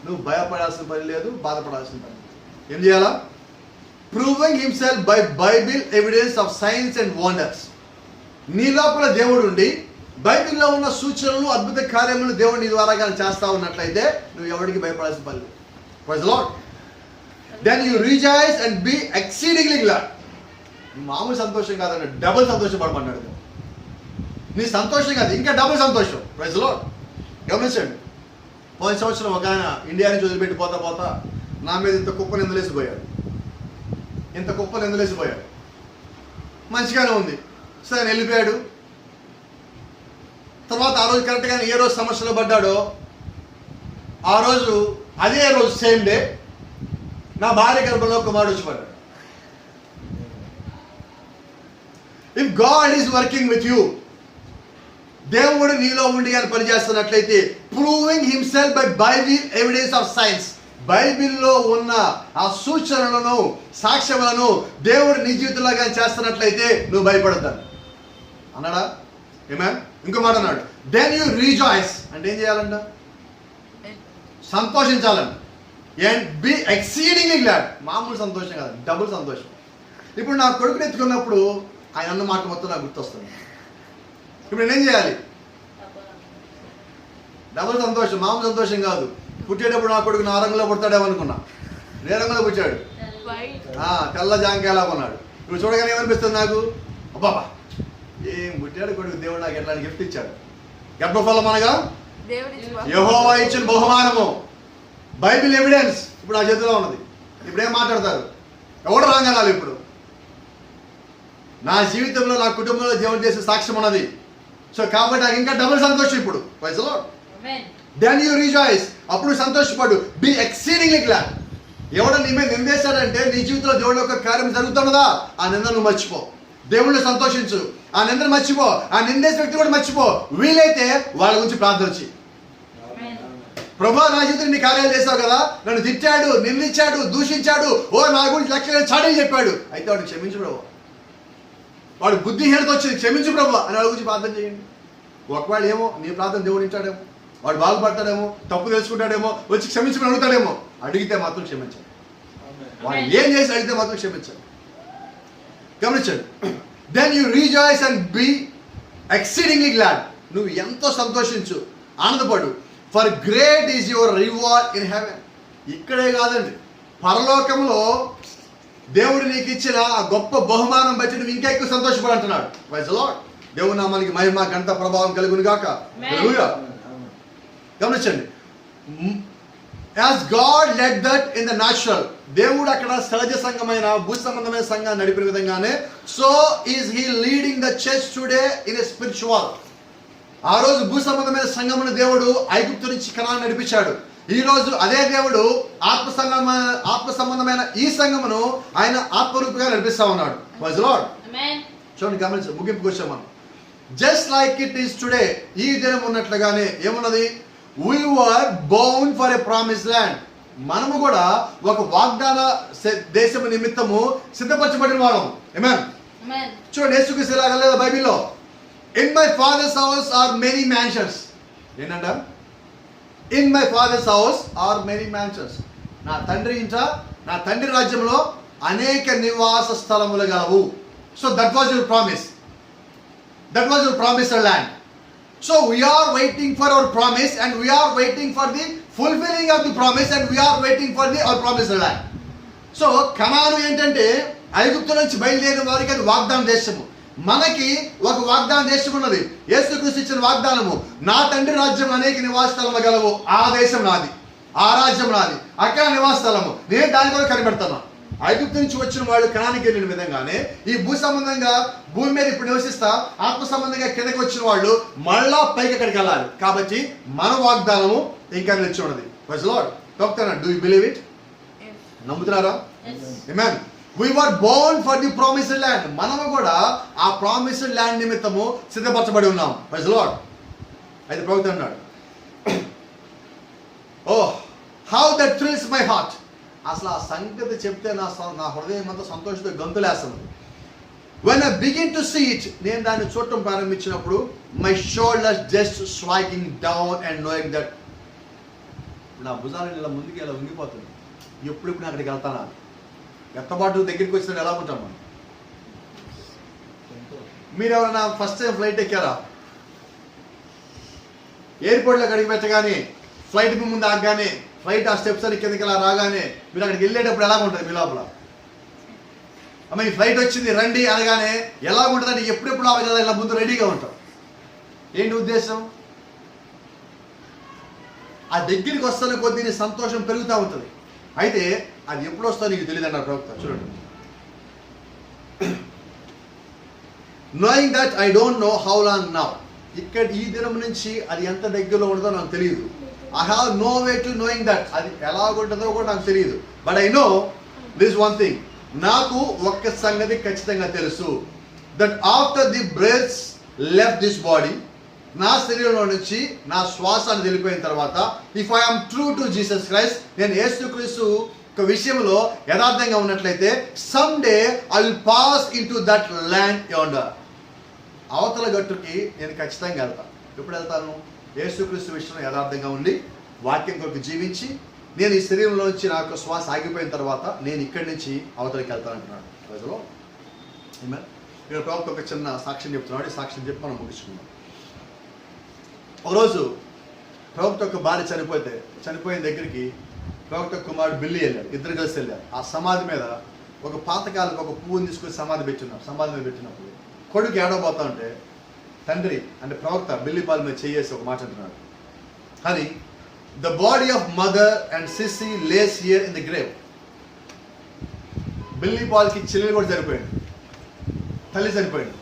నువ్వు భయపడాల్సిన పని లేదు, బాధపడాల్సిన పని లేదు. ఏం చేయాలా? Proving himself by Bible evidence of science and wonders. నీ లోపల దేవుడు ఉండి బైబిల్లో ఉన్న సూచనలు, అద్భుత కార్యములు దేవుడు నీ ద్వారా కానీ చేస్తా ఉన్నట్లయితే నువ్వు ఎవరికి భయపడాల్సిన పని లేదు. Praise the Lord. Then you rejoice and be exceedingly glad. మామూలు సంతోషం కాదండి, డబుల్ సంతోషపడమన్నాడు. నీ సంతోషం కాదు, ఇంకా డబుల్ సంతోషం. Praise the Lord. గమనించండి, పోయిన సంవత్సరం ఒక ఆయన ఇండియా నుంచి వదిలిపెట్టి పోతా నా మీద ఇంత కుప్పలు ఎందులేసిపోయాడు, ఇంత కుప్పలు ఎందులేసిపోయాడు. మంచిగానే ఉంది, సరే వెళ్ళిపోయాడు. తర్వాత ఆ రోజు కరెక్ట్గా ఏ రోజు సమస్యలో పడ్డాడో ఆ రోజు, అదే రోజు సేమ్ డే నా భార్య గర్భంలో కుమారుడు వచ్చి పడ్డాడు. If God is working with you, దేవుడు నీలో ఉండి కానీ పనిచేస్తున్నట్లయితే, proving himself by Bible evidence of science, బైబిల్లో ఉన్న ఆ సూచనలను, సాక్ష్యములను దేవుడు నీ జీవితంలో కానీ చేస్తున్నట్లయితే నువ్వు భయపడతాను అన్నాడా? ఏమేన్ ఇంకో మాట అన్నాడు, దెన్ యూ రిజాయిస్ అంటే ఏం చేయాలంట? సంతోషించాలంట. And be exceedingly glad. మామూలు సంతోషం కాదు, డబుల్ సంతోషం. ఇప్పుడు నా కొడుకుని ఎత్తుకున్నప్పుడు ఆయన అన్న మాట మొత్తం నాకు గుర్తొస్తుంది. ఇప్పుడు నేనేం చేయాలి? డబుల్ సంతోషం, మామూలు సంతోషం కాదు. పుట్టేటప్పుడు నా కొడుకు నా రంగులో పుడతాడేమనుకున్నా, నే రంగులో పుట్టాడు, తెల్ల జాంకాయలా ఉన్నాడు. ఇప్పుడు చూడగానే ఏమనిపిస్తుంది నాకు? అబ్బాబా ఏం పుట్టాడు కొడుకు, దేవుడు నాకు ఎట్లా గిఫ్ట్ ఇచ్చాడు. గర్భఫలం అనగా యెహోవా ఇచ్చిన బహుమానము. బైబిల్ ఎవిడెన్స్ ఇప్పుడు ఆ చేతిలో ఉన్నది. ఇప్పుడు ఏం మాట్లాడతారు? ఎవడు రాంగనాలి? ఇప్పుడు నా జీవితంలో నా కుటుంబంలో దేవుడు చేసే సాక్ష్యం ఉన్నది. సో కాబట్టి నాకు ఇంకా డబుల్ సంతోషం. ఇప్పుడు praise the Lord. Then you rejoice. అప్పుడు సంతోషపడు. B exceedingly glad. ఎవడో నీ మీద నిందేశాడంటే నీ జీవితంలో దేవుడు ఒక కార్యం జరుగుతున్నదా, ఆ నింద నువ్వు మర్చిపో. దేవుళ్ళు సంతోషించు. ఆ నిందను మర్చిపో. ఆ నిందేసిన వ్యక్తి కూడా మర్చిపో. వీలైతే వాళ్ళ గురించి ప్రార్థన చేయి. ప్రభా, నా జీవితం నీ కార్యాలు చేసావు కదా, నన్ను తిట్టాడు, నిందించాడు, దూషించాడు, ఓ నా గురించి లక్షలు చాడీలు చెప్పాడు, అయితే వాడిని క్షమించు ప్రభు. వాడు బుద్ధిహీనత వచ్చింది, క్షమించు ప్రభు అని వాడి గురించి ప్రార్థన చేయండి. ఒకవేళ ఏమో నీ ప్రార్థన దేవుడు వింటాడేమో, వాడు బాగుపడతాడేమో, తప్పు తెలుసుకుంటాడేమో, వచ్చి క్షమించమని అడుగుతాడేమో. అడిగితే మాత్రం క్షమించాలి. వాడు ఏం చేసి అడిగితే మాత్రం క్షమించాలి. గమనించండి. Then you rejoice and be exceedingly glad. నువ్వు ఎంతో సంతోషించు, ఆనందపడు. For great is your reward in heaven. ఇక్కడే కాదండి, పరలోకంలో దేవుడు నీకు ఇచ్చిన ఆ గొప్ప బహుమానం బట్టి నువ్వు ఇంకా ఎక్కువ సంతోషపడు అంటున్నాడు. Praise the Lord. దేవుని నామానికి మహిమ ఘనత ప్రభావం కలుగును గాక. హల్లెలూయా. గమనించండి. As God led that in the natural. దేవుడు అక్కడ సహజ సంఘమైన భూ సంబంధమైన సంఘాన్ని నడిపిన విధంగానే so is he leading the church today in a spiritual. ఆ రోజు భూ సంబంధమైన సంఘమును దేవుడు ఐగుప్తు నుంచి కనాను నడిపించాడు. ఈ రోజు అదే దేవుడు ఆత్మ సంబంధమైన ఈ సంఘమును ఆయన ఆత్మరూపిగా నడిపిస్తా ఉన్నాడు. Praise the lord. చూడండి, గమనించండి. ముగింపుకి వచ్చాం మనం. Just like it is today. ఈ దినం ఉన్నట్లుగానే ఏమున్నది? we were bound for a promised land. మనము కూడా ఒక వాగ్దాన దేశము నిమిత్తము సిద్ధపరచబడిన వాళ్ళం. ఆమేన్. చూడండి, యేసుక్రీస్తు ఇలాగ లేదా బైబిల్లో, in my father's house are many mansions. ఏంటంట? In my father's house are many mansions. నా తండ్రి ఇంట, నా తండ్రి రాజ్యంలో అనేక నివాస స్థలములు గలవు. So that was your promise. That was your promised land. So we are waiting for our promise and we are waiting for the fulfilling of the promise and we are waiting for our promised land. So కనాను ఏంటంటే ఐగుప్తు నుంచి బయలుదేరిన వారికి అది వాగ్దాన దేశము. మనకి ఒక వాగ్దాన దేశం ఉన్నది. యేసుక్రీస్తు ఇచ్చిన వాగ్దానము, నా తండ్రి రాజ్యం అనేక నివాస స్థలము గలవు. ఆ దేశం నాది, ఆ రాజ్యం నాది, అక్కడ నివాస స్థలము. నేను దాని కూడా కనిపెడతాను. ఐగుప్తు నుంచి వచ్చిన వాళ్ళు కనానికి వెళ్ళిన విధంగానే ఈ భూ సంబంధంగా భూమి మీద ఇప్పుడు నివసిస్తా ఆత్మ సంబంధంగా కిందకి వచ్చిన వాళ్ళు మళ్ళా పైకి ఎక్కడికి వెళ్ళాలి. కాబట్టి మన వాగ్దానము ఇంకా నిలిచి ఉన్నది. Praise the Lord. చెప్తాను, డూ యు బిలీవ్ ఇట్? నమ్ముతున్నారా? Amen. we were born for the promised land. మనము కూడా ఆ ప్రామిస్డ్ ల్యాండ్ నిమిత్తము సిద్ధపరచబడి ఉన్నాం. Praise the Lord. అయితే ప్రభువు అన్నాడు, oh how that thrills my heart. అసలు ఆ సంగతి చెప్తే నా హృదయం అంతా సంతోషంతో గంతులేస్తుంది. when I begin to see it, నేను దాన్ని చూడటం ప్రారంభించినప్పుడు my shoulders just striking down and knowing that నా భుజాలు ఇలా ముందుకు ఇలా ఉంగిపోతుంది. ఎప్పుడు నేను అక్కడికి వెళ్తానా? ఎత్తబాటు దగ్గరికి వచ్చినప్పుడు ఎలా ఉంటాం మనం? మీరు ఎవరైనా ఫస్ట్ టైం ఫ్లైట్ ఎక్కారా? ఎయిర్పోర్ట్లో అక్కడికి పెట్టగానే, ఫ్లైట్ మీ ముందు ఆగగానే, ఫ్లైట్ ఆ స్టెప్స్ అని కిందకి ఇలా రాగానే మీరు అక్కడికి వెళ్ళేటప్పుడు ఎలా ఉంటుంది మీ లోపల? అమ్మ ఈ ఫ్లైట్ వచ్చింది రండి అనగానే ఎలా ఉంటుందంటే ఎప్పుడెప్పుడు ఆగదా ఇలా ముందు రెడీగా ఉంటాం. ఏంటి ఉద్దేశం? ఆ దగ్గరికి వస్తున్న కొద్దీ నీ సంతోషం పెరుగుతూ ఉంటుంది. అయితే అది ఎప్పుడు వస్తుందో నీకు తెలియదు అన్నారు ప్రవక్త. చూడండి, knowing that I don't know how long now. ఇక్కడ ఈ దినం నుంచి అది ఎంత దగ్గరలో ఉంటుందో నాకు తెలియదు. I have no way to knowing that. అది ఎలా ఉంటుందో కూడా నాకు తెలియదు. But I know this one thing. నాకు ఒక్క సంగతి ఖచ్చితంగా తెలుసు. That after the breath's left this body, నా శరీరంలో నుంచి నా శ్వాసాన్ని వెళ్ళిపోయిన తర్వాత, if I am true to Jesus Christ, నేను యేసుక్రీస్తు ఒక విషయంలో యథార్థంగా ఉన్నట్లయితే, some day I will pass into that land yonder. అవతల గట్టుకి నేను ఖచ్చితంగా వెళ్తాను. ఎప్పుడు వెళ్తాను? యేసుక్రీస్తు విషయంలో యథార్థంగా ఉండి వాక్యం కొరకు జీవించి, నేను ఈ శరీరంలో నుంచి నాకు శ్వాస ఆగిపోయిన తర్వాత నేను ఇక్కడి నుంచి అవతలికి వెళ్తానంటున్నాడు. ప్రజలో ఇక్కడ ప్రవక్త ఒక చిన్న సాక్ష్యం చెప్తున్నాడు. ఈ సాక్ష్యం చెప్పి మనం ముగించుకున్నాం. ఒకరోజు ప్రవక్త యొక్క భార్య చనిపోయిన దగ్గరికి ప్రవక్త కుమారుడు బిల్లి వెళ్ళాడు. ఇద్దరు కలిసి వెళ్ళారు. ఆ సమాధి మీద ఒక పాతకాలకు ఒక పువ్వుని తీసుకొని సమాధి మీద పెట్టినప్పుడు కొడుకు ఏడవబోతా ఉంటే తండ్రి అంటే ప్రవక్త బిల్లీ పాల్ మీద చేసి ఒక మాట అంటున్నాడు, అని the body of mother and Sissy lies here in the grave. Billy పాల్కి చెల్లి కూడా చనిపోయింది, తల్లి చనిపోయింది.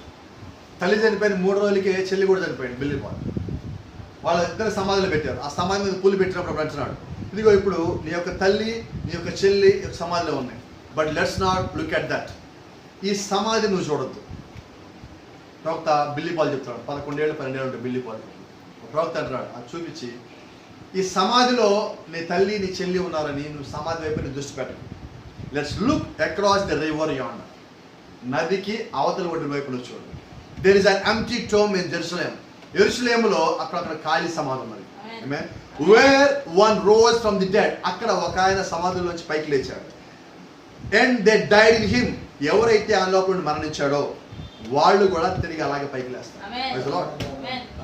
తల్లి చనిపోయిన 3 రోజులకే చెల్లి కూడా చనిపోయింది బిల్లీ పాల్. వాళ్ళ ఇద్దరు సమాధులు పెట్టారు. ఆ సమాధి మీద పూలు పెట్టినప్పుడు అంటున్నాడు, ఇదిగో ఇప్పుడు నీ యొక్క తల్లి నీ యొక్క చెల్లి సమాధిలో ఉన్నాయి, but let's not look at that. ఈ సమాధి నువ్వు చూడొద్దు. ప్రవక్త బిల్లీ పాల్ చెప్తున్నాడు, 11 ఏళ్ళు 12 ఏళ్ళు ఉంటాయి బిల్లీ పాల్. ప్రవక్త అంటున్నాడు, అది చూపించి ఈ సమాధిలో నీ తల్లి నీ చెల్లి ఉన్నారని నువ్వు సమాధి వైపు నీ దృష్టి పెట్టు. Let's look across the river yonder. నదికి అవతల ఒడ్డు వైపు నువ్వు చూడు. There is an empty tomb in Jerusalem. యెరూషలేములో అక్కడ ఖాళీ సమాధి ఉన్నది. Amen. Where one rose from the dead. అక్కడ ఒక ఆయన సమాధిలోంచి పైకి లేచాడు. And they died in him. ఎవరైతే ఆ లోపల మరణించాడో వాళ్ళు కూడా తిరిగి అలాగే పైకి లేస్తారు. Praise the Lord.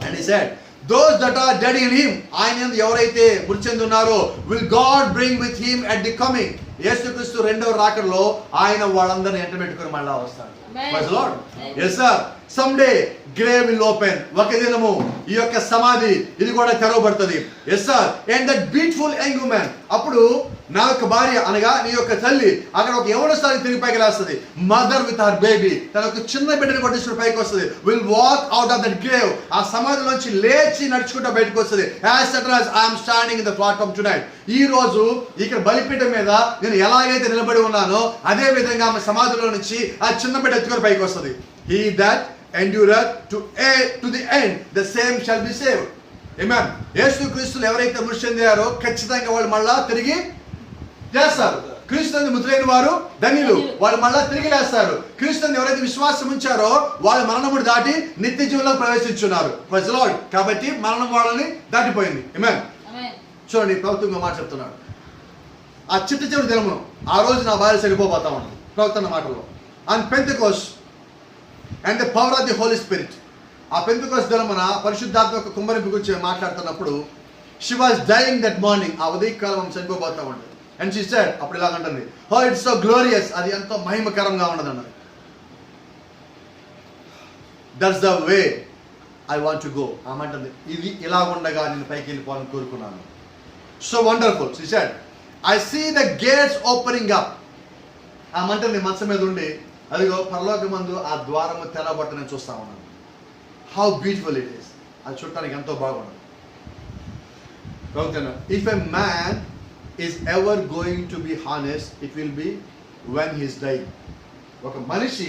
And he said, those that are dead in him, ఆయన ఎవరైతే మృతి చెంది ఉన్నారో, will God bring with him at the coming. యేసుక్రీస్తు రెండవ రాకడలో ఆయన వాళ్ళందరిని ఎంట పెట్టుకొని మళ్ళా వస్తాడు. Praise the Lord. yes sir, someday grave will open. ఒక దినము ఈ యొక్క సమాధి ఇది కూడా తెరవబడుతుంది. yes sir, and that beautiful young woman, అప్పుడు నా యొక్క భార్య అనగా నీ యొక్క తల్లి అక్కడ ఒక యవనస్తురాలు తిరిగి పైకి లేస్తుంది. మదర్ విత్ హర్ బేబీ, తన ఒక చిన్న బిడ్డని కొట్టించుకుని పైకి వస్తుంది. Will walk out of that grave. ఆ సమాధిలోంచి లేచి నడుచుకుంటూ బయటకు వస్తుంది. As sudden as I am standing in the platform tonight. ఈ రోజు ఇక్కడ బలిపీఠం మీద నేను ఎలాగైతే నిలబడి ఉన్నానో అదే విధంగా ఆమె సమాధిలో నుంచి ఆ చిన్న బిడ్డ ఎత్తుకొని పైకి వస్తుంది. He that endureth to the end, the same shall be saved. Amen. యేసుక్రీస్తులు ఎవరైతే మృతి చెందారో ఖచ్చితంగా వాళ్ళు మళ్ళా తిరిగి చేస్తారు. క్రీస్తుని మృతులైన వారు ధన్యులు, వాళ్ళు మళ్ళా తిరిగి లేస్తారు. క్రీస్తుని ఎవరైతే విశ్వాసం ఉంచారో వాళ్ళు మరణమును దాటి నిత్య జీవంలో ప్రవేశించున్నారు. Praise the Lord. కాబట్టి మరణం వాళ్ళని దాటిపోయింది. ఆమేన్. చూడండి ప్రవక్త మాట చెప్తున్నాడు, ఆ చిట్ట చివరి దినమును ఆ రోజు నా భార్య చనిపోతా ఉంది. ప్రవక్త మాటలో and Pentecost and the power of the Holy Spirit. ఆ పెంతెకోస్ట్ దినమున పరిశుద్ధాత్మ యొక్క కుమ్మరింపు గురించి మాట్లాడుతున్నప్పుడు she was dying that morning. ఆ ఉదయకాలం చనిపోతా ఉంటుంది. అండ్ షీ సెడ్, అప్పుడు ఇలాగంటుంది, హో ఇట్స్ సో గ్లోరియస్, అది ఎంతో మహిమకరంగా ఉన్నది అన్నది. That's the way I want to go. ఆమంటుంది, ఇది ఇలా ఉండగా నేను పైకి వెళ్ళిపోవాలని కోరుకున్నాను. So wonderful. She said, I see the gates opening up. ఆమంటుంది మంచం మీద ఉండి అదిగో పరలోకమందు ఆ ద్వారము తెరవబట్ట నేను చూస్తా ఉన్నాను. How beautiful it is. అది చూడటానికి ఎంతో బాగున్నది. If a man is ever going to be honest, it will be when he is dying. ఒక మనిషి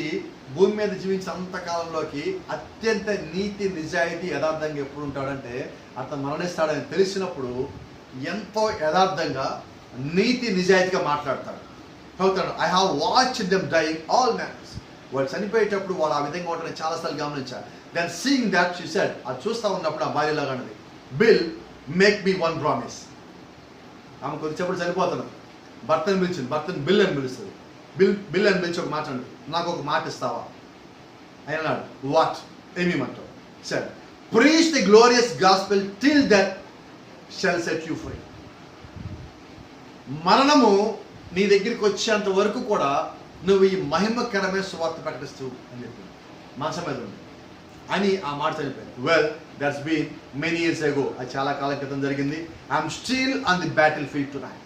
భూమి మీద జీవించే అంతకాలంలోకి అత్యంత నీతి నిజాయితీ యథార్థంగా ఎప్పుడు ఉంటాడంటే అతను మరణిస్తాడని తెలిసినప్పుడు ఎంతో యథార్థంగా నీతి నిజాయితీగా మాట్లాడతాడు. I have watched them dying all man's. వాళ్ళు చనిపోయేటప్పుడు వాళ్ళు ఆ విధంగా ఉంటారని చాలాసార్లు గమనించారు. Then seeing that she said, అది చూస్తూ ఉన్నప్పుడు ఆ భార్యలాగా అన్నది, Bill make me one promise. ఆమె కొద్దిసేపటి చనిపోతాను, భర్తను పిలిచింది, భర్తను బిల్ అని పిలుస్తుంది. బిల్ అని పిలిచి ఒక మాట అండి, నాకు ఒక మాట ఇస్తావా ఆయన అన్నాడు. వాట్, ఏమేమంటావు? Sir, preach the glorious gospel till that shall set you free. మరణము నీ దగ్గరికి వచ్చేంత వరకు కూడా నువ్వు ఈ మహిమకరమైన సువార్త ప్రకటిస్తూ అని చెప్పింది. మనసు మీద ఉంది అని ఆ మాట చనిపోయింది. Well, that's been many years ago. అది చాలా కాలం క్రితం జరిగింది. I'm still on the battle field tonight.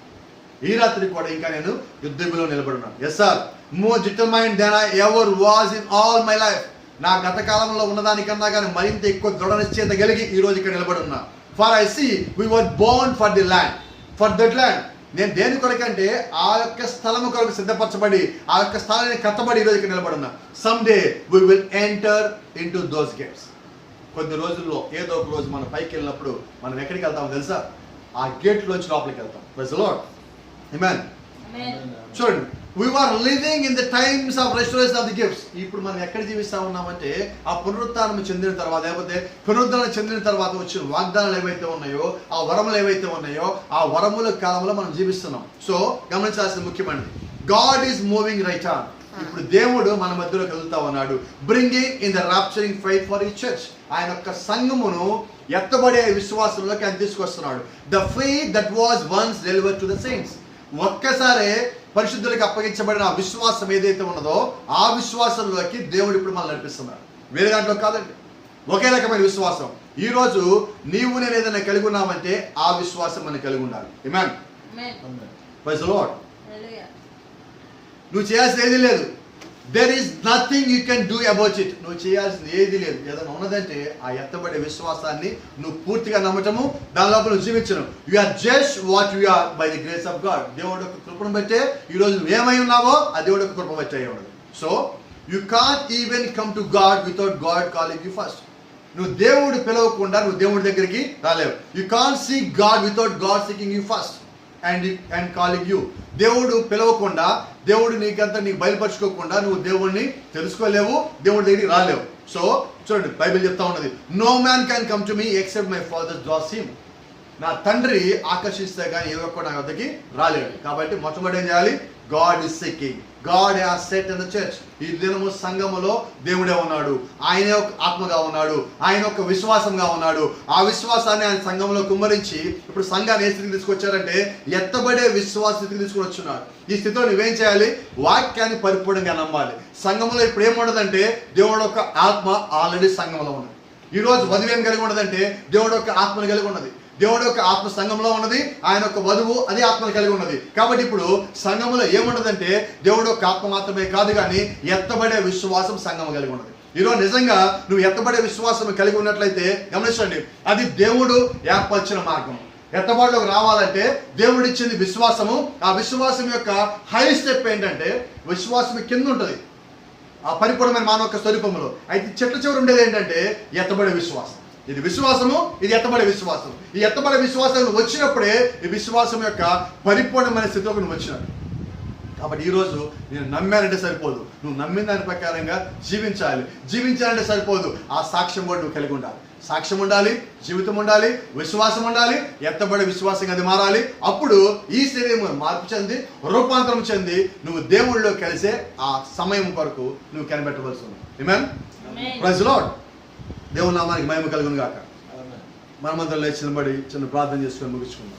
ఈ రాత్రి కూడా ఇంకా నేను యుద్ధంలో నిలబడున్నాను. Yes sir, more determined than I ever was in all my life. నా గత కాలంలో ఉన్నదానికన్నా కానీ మరింత ఎక్కువ దృఢ నిశ్చయత కలిగి ఈ రోజు ఇక్కడ నిలబడి ఉన్నా. For I see we were born for the land, for that land. నేను దేని కొరకంటే ఆ యొక్క స్థలము కొరకు సిద్ధపరచబడి ఆ యొక్క స్థలాన్ని కట్టబడి ఈరోజు ఇక్కడ నిలబడున్నా. Some day we will enter into those gates. కొద్ది రోజుల్లో ఏదో ఒక రోజు మనం పైకి వెళ్ళినప్పుడు మనం ఎక్కడికి వెళ్తామో తెలుసా? ఆ గేట్లోంచి లోపలికి వెళ్తాం. Praise the Lord. ఆమేన్. చూడండి, we were living in the times of restoration of the gifts. ఇప్పుడు మనం ఎక్కడ జీవిస్తా ఉన్నామంటే ఆ పునరుత్థానం చెందిన తర్వాత, లేకపోతే పునరుద్ధరణ చెందిన తర్వాత వచ్చిన వాగ్దానాలు ఏవైతే ఉన్నాయో, ఆ వరములు ఏవైతే ఉన్నాయో, ఆ వరముల కాలంలో మనం జీవిస్తున్నాం. సో గమనించాల్సిన ముఖ్యమైనది, God is moving right on. ఇప్పుడు దేవుడు మన మధ్యలో కదులుతా ఉన్నాడు. Bringing in the rapturing faith for ఈ చర్చ్. ఆయన యొక్క సంఘమును ఎత్తబడే విశ్వాసంలోకి ఆయన తీసుకొస్తున్నాడు. The faith that was once delivered to the saints. ఒక్కసారే పరిశుద్ధులకు అప్పగించబడిన ఆ విశ్వాసం ఏదైతే ఉన్నదో ఆ విశ్వాసంలోకి దేవుడు ఇప్పుడు మనల్ని నడిపిస్తున్నాడు. వేరే దాంట్లో కాదండి. ఒకే రకమైన విశ్వాసం. ఈరోజు నీవు నేను ఏదైనా కలిగి ఉన్నామంటే ఆ విశ్వాసం మనం కలిగి ఉండాలి. ఆమేన్. Praise the Lord. నువ్వు చేయాల్సిన ఏది లేదు. There is nothing you can do about it. నువ్వు చేయాల్సింది ఏది లేదు. ఏదైనా ఉన్నదంటే ఆ ఎత్తబడే విశ్వాసాన్ని నువ్వు పూర్తిగా నమ్మటము, దాని లోపల నువ్వు జీవించను. You are just what you are by the grace of God. దేవుడు యొక్క కృపను బట్టే ఈరోజు నువ్వు ఏమై ఉన్నావో ఆ దేవుడు యొక్క కృప బట్టే అయి ఉండదు. So you can't even come to God without God calling you first. నువ్వు దేవుడు పిలవకుండా నువ్వు దేవుడి దగ్గరికి రాలేవు. You can't seek God without God seeking you first and calling you. దేవుడు పిలవకుండా, దేవుడు నీకు బయలుపరచుకోకుండా నువ్వు దేవుడిని తెలుసుకోలేవు, దేవుడి దగ్గరికి రాలేవు. సో చూడండి, బైబిల్ చెప్తా ఉన్నది, no man can come to me except my Father draws him. నా తండ్రి ఆకర్షిస్తే కానీ ఏ ఒక్కడు నా వద్దకి రాలేడు. కాబట్టి మొట్టమొదటి ఏం చేయాలి? God is seeking. God has set in the church. ఈ దినము సంఘములో దేవుడే ఉన్నాడు. ఆయనే ఒక ఆత్మగా ఉన్నాడు. ఆయన ఒక విశ్వాసంగా ఉన్నాడు. ఆ విశ్వాసాన్ని ఆయన సంఘంలో కుమ్మరించి ఇప్పుడు సంఘాన్ని ఏ స్థితికి తీసుకొచ్చారంటే ఎత్తబడే విశ్వాస స్థితికి తీసుకుని వచ్చున్నాడు. ఈ స్థితిలో నువ్వేం చేయాలి? వాక్యాన్ని పరిపూర్ణంగా నమ్మాలి. సంఘంలో ఇప్పుడు ఏముండదంటే దేవుడు ఒక ఆత్మ ఆల్రెడీ సంఘంలో ఉన్నది. ఈరోజు వధువు ఏం కలిగి ఉన్నదంటే దేవుడు ఒక ఆత్మను కలిగి ఉన్నది. దేవుడు యొక్క ఆత్మ సంఘంలో ఉన్నది. ఆయన యొక్క వధువు అదే ఆత్మను కలిగి ఉన్నది. కాబట్టి ఇప్పుడు సంఘంలో ఏమున్నదంటే దేవుడు యొక్క ఆత్మ మాత్రమే కాదు కానీ ఎత్తబడే విశ్వాసం సంఘం కలిగి ఉన్నది. ఈరోజు నిజంగా నువ్వు ఎత్తబడే విశ్వాసం కలిగి ఉన్నట్లయితే గమనించండి, అది దేవుడు ఏర్పరిచిన మార్గం. ఎత్తబడిలోకి రావాలంటే దేవుడు ఇచ్చింది విశ్వాసము. ఆ విశ్వాసం యొక్క హై స్టెప్ ఏంటంటే విశ్వాసం కింద ఉంటుంది ఆ పరిపూర్ణమైన మానవ యొక్క స్వరూపంలో. అయితే చెట్ల చివరి ఉండేది ఏంటంటే ఎత్తబడే విశ్వాసం. ఇది విశ్వాసము, ఇది ఎత్తబడే విశ్వాసం. ఈ ఎత్తబడే విశ్వాసం వచ్చినప్పుడే ఈ విశ్వాసం యొక్క పరిపూర్ణమైన స్థితిలోకి నువ్వు వచ్చినట్టు. కాబట్టి ఈరోజు నేను నమ్మానంటే సరిపోదు, నువ్వు నమ్మిన దాని ప్రకారంగా జీవించాలి. జీవించాలంటే సరిపోదు, ఆ సాక్ష్యం కూడా నువ్వు కలిగి ఉండాలి. సాక్ష్యం ఉండాలి, జీవితం ఉండాలి, విశ్వాసం ఉండాలి, ఎత్తబడే విశ్వాసంగా అది మారాలి. అప్పుడు ఈ శరీరం మార్పు చెంది రూపాంతరం చెంది నువ్వు దేవుళ్ళలో కలిసే ఆ సమయం కొరకు నువ్వు కనిపెట్టవలసి ఉంది. ఆమేన్. Praise the Lord. దేవుని నామానికి మహిమ కలుగును గాక. మనమందరం లేచి నిలబడి చిన్న ప్రార్థన చేసుకొని ముగించుకుందాం.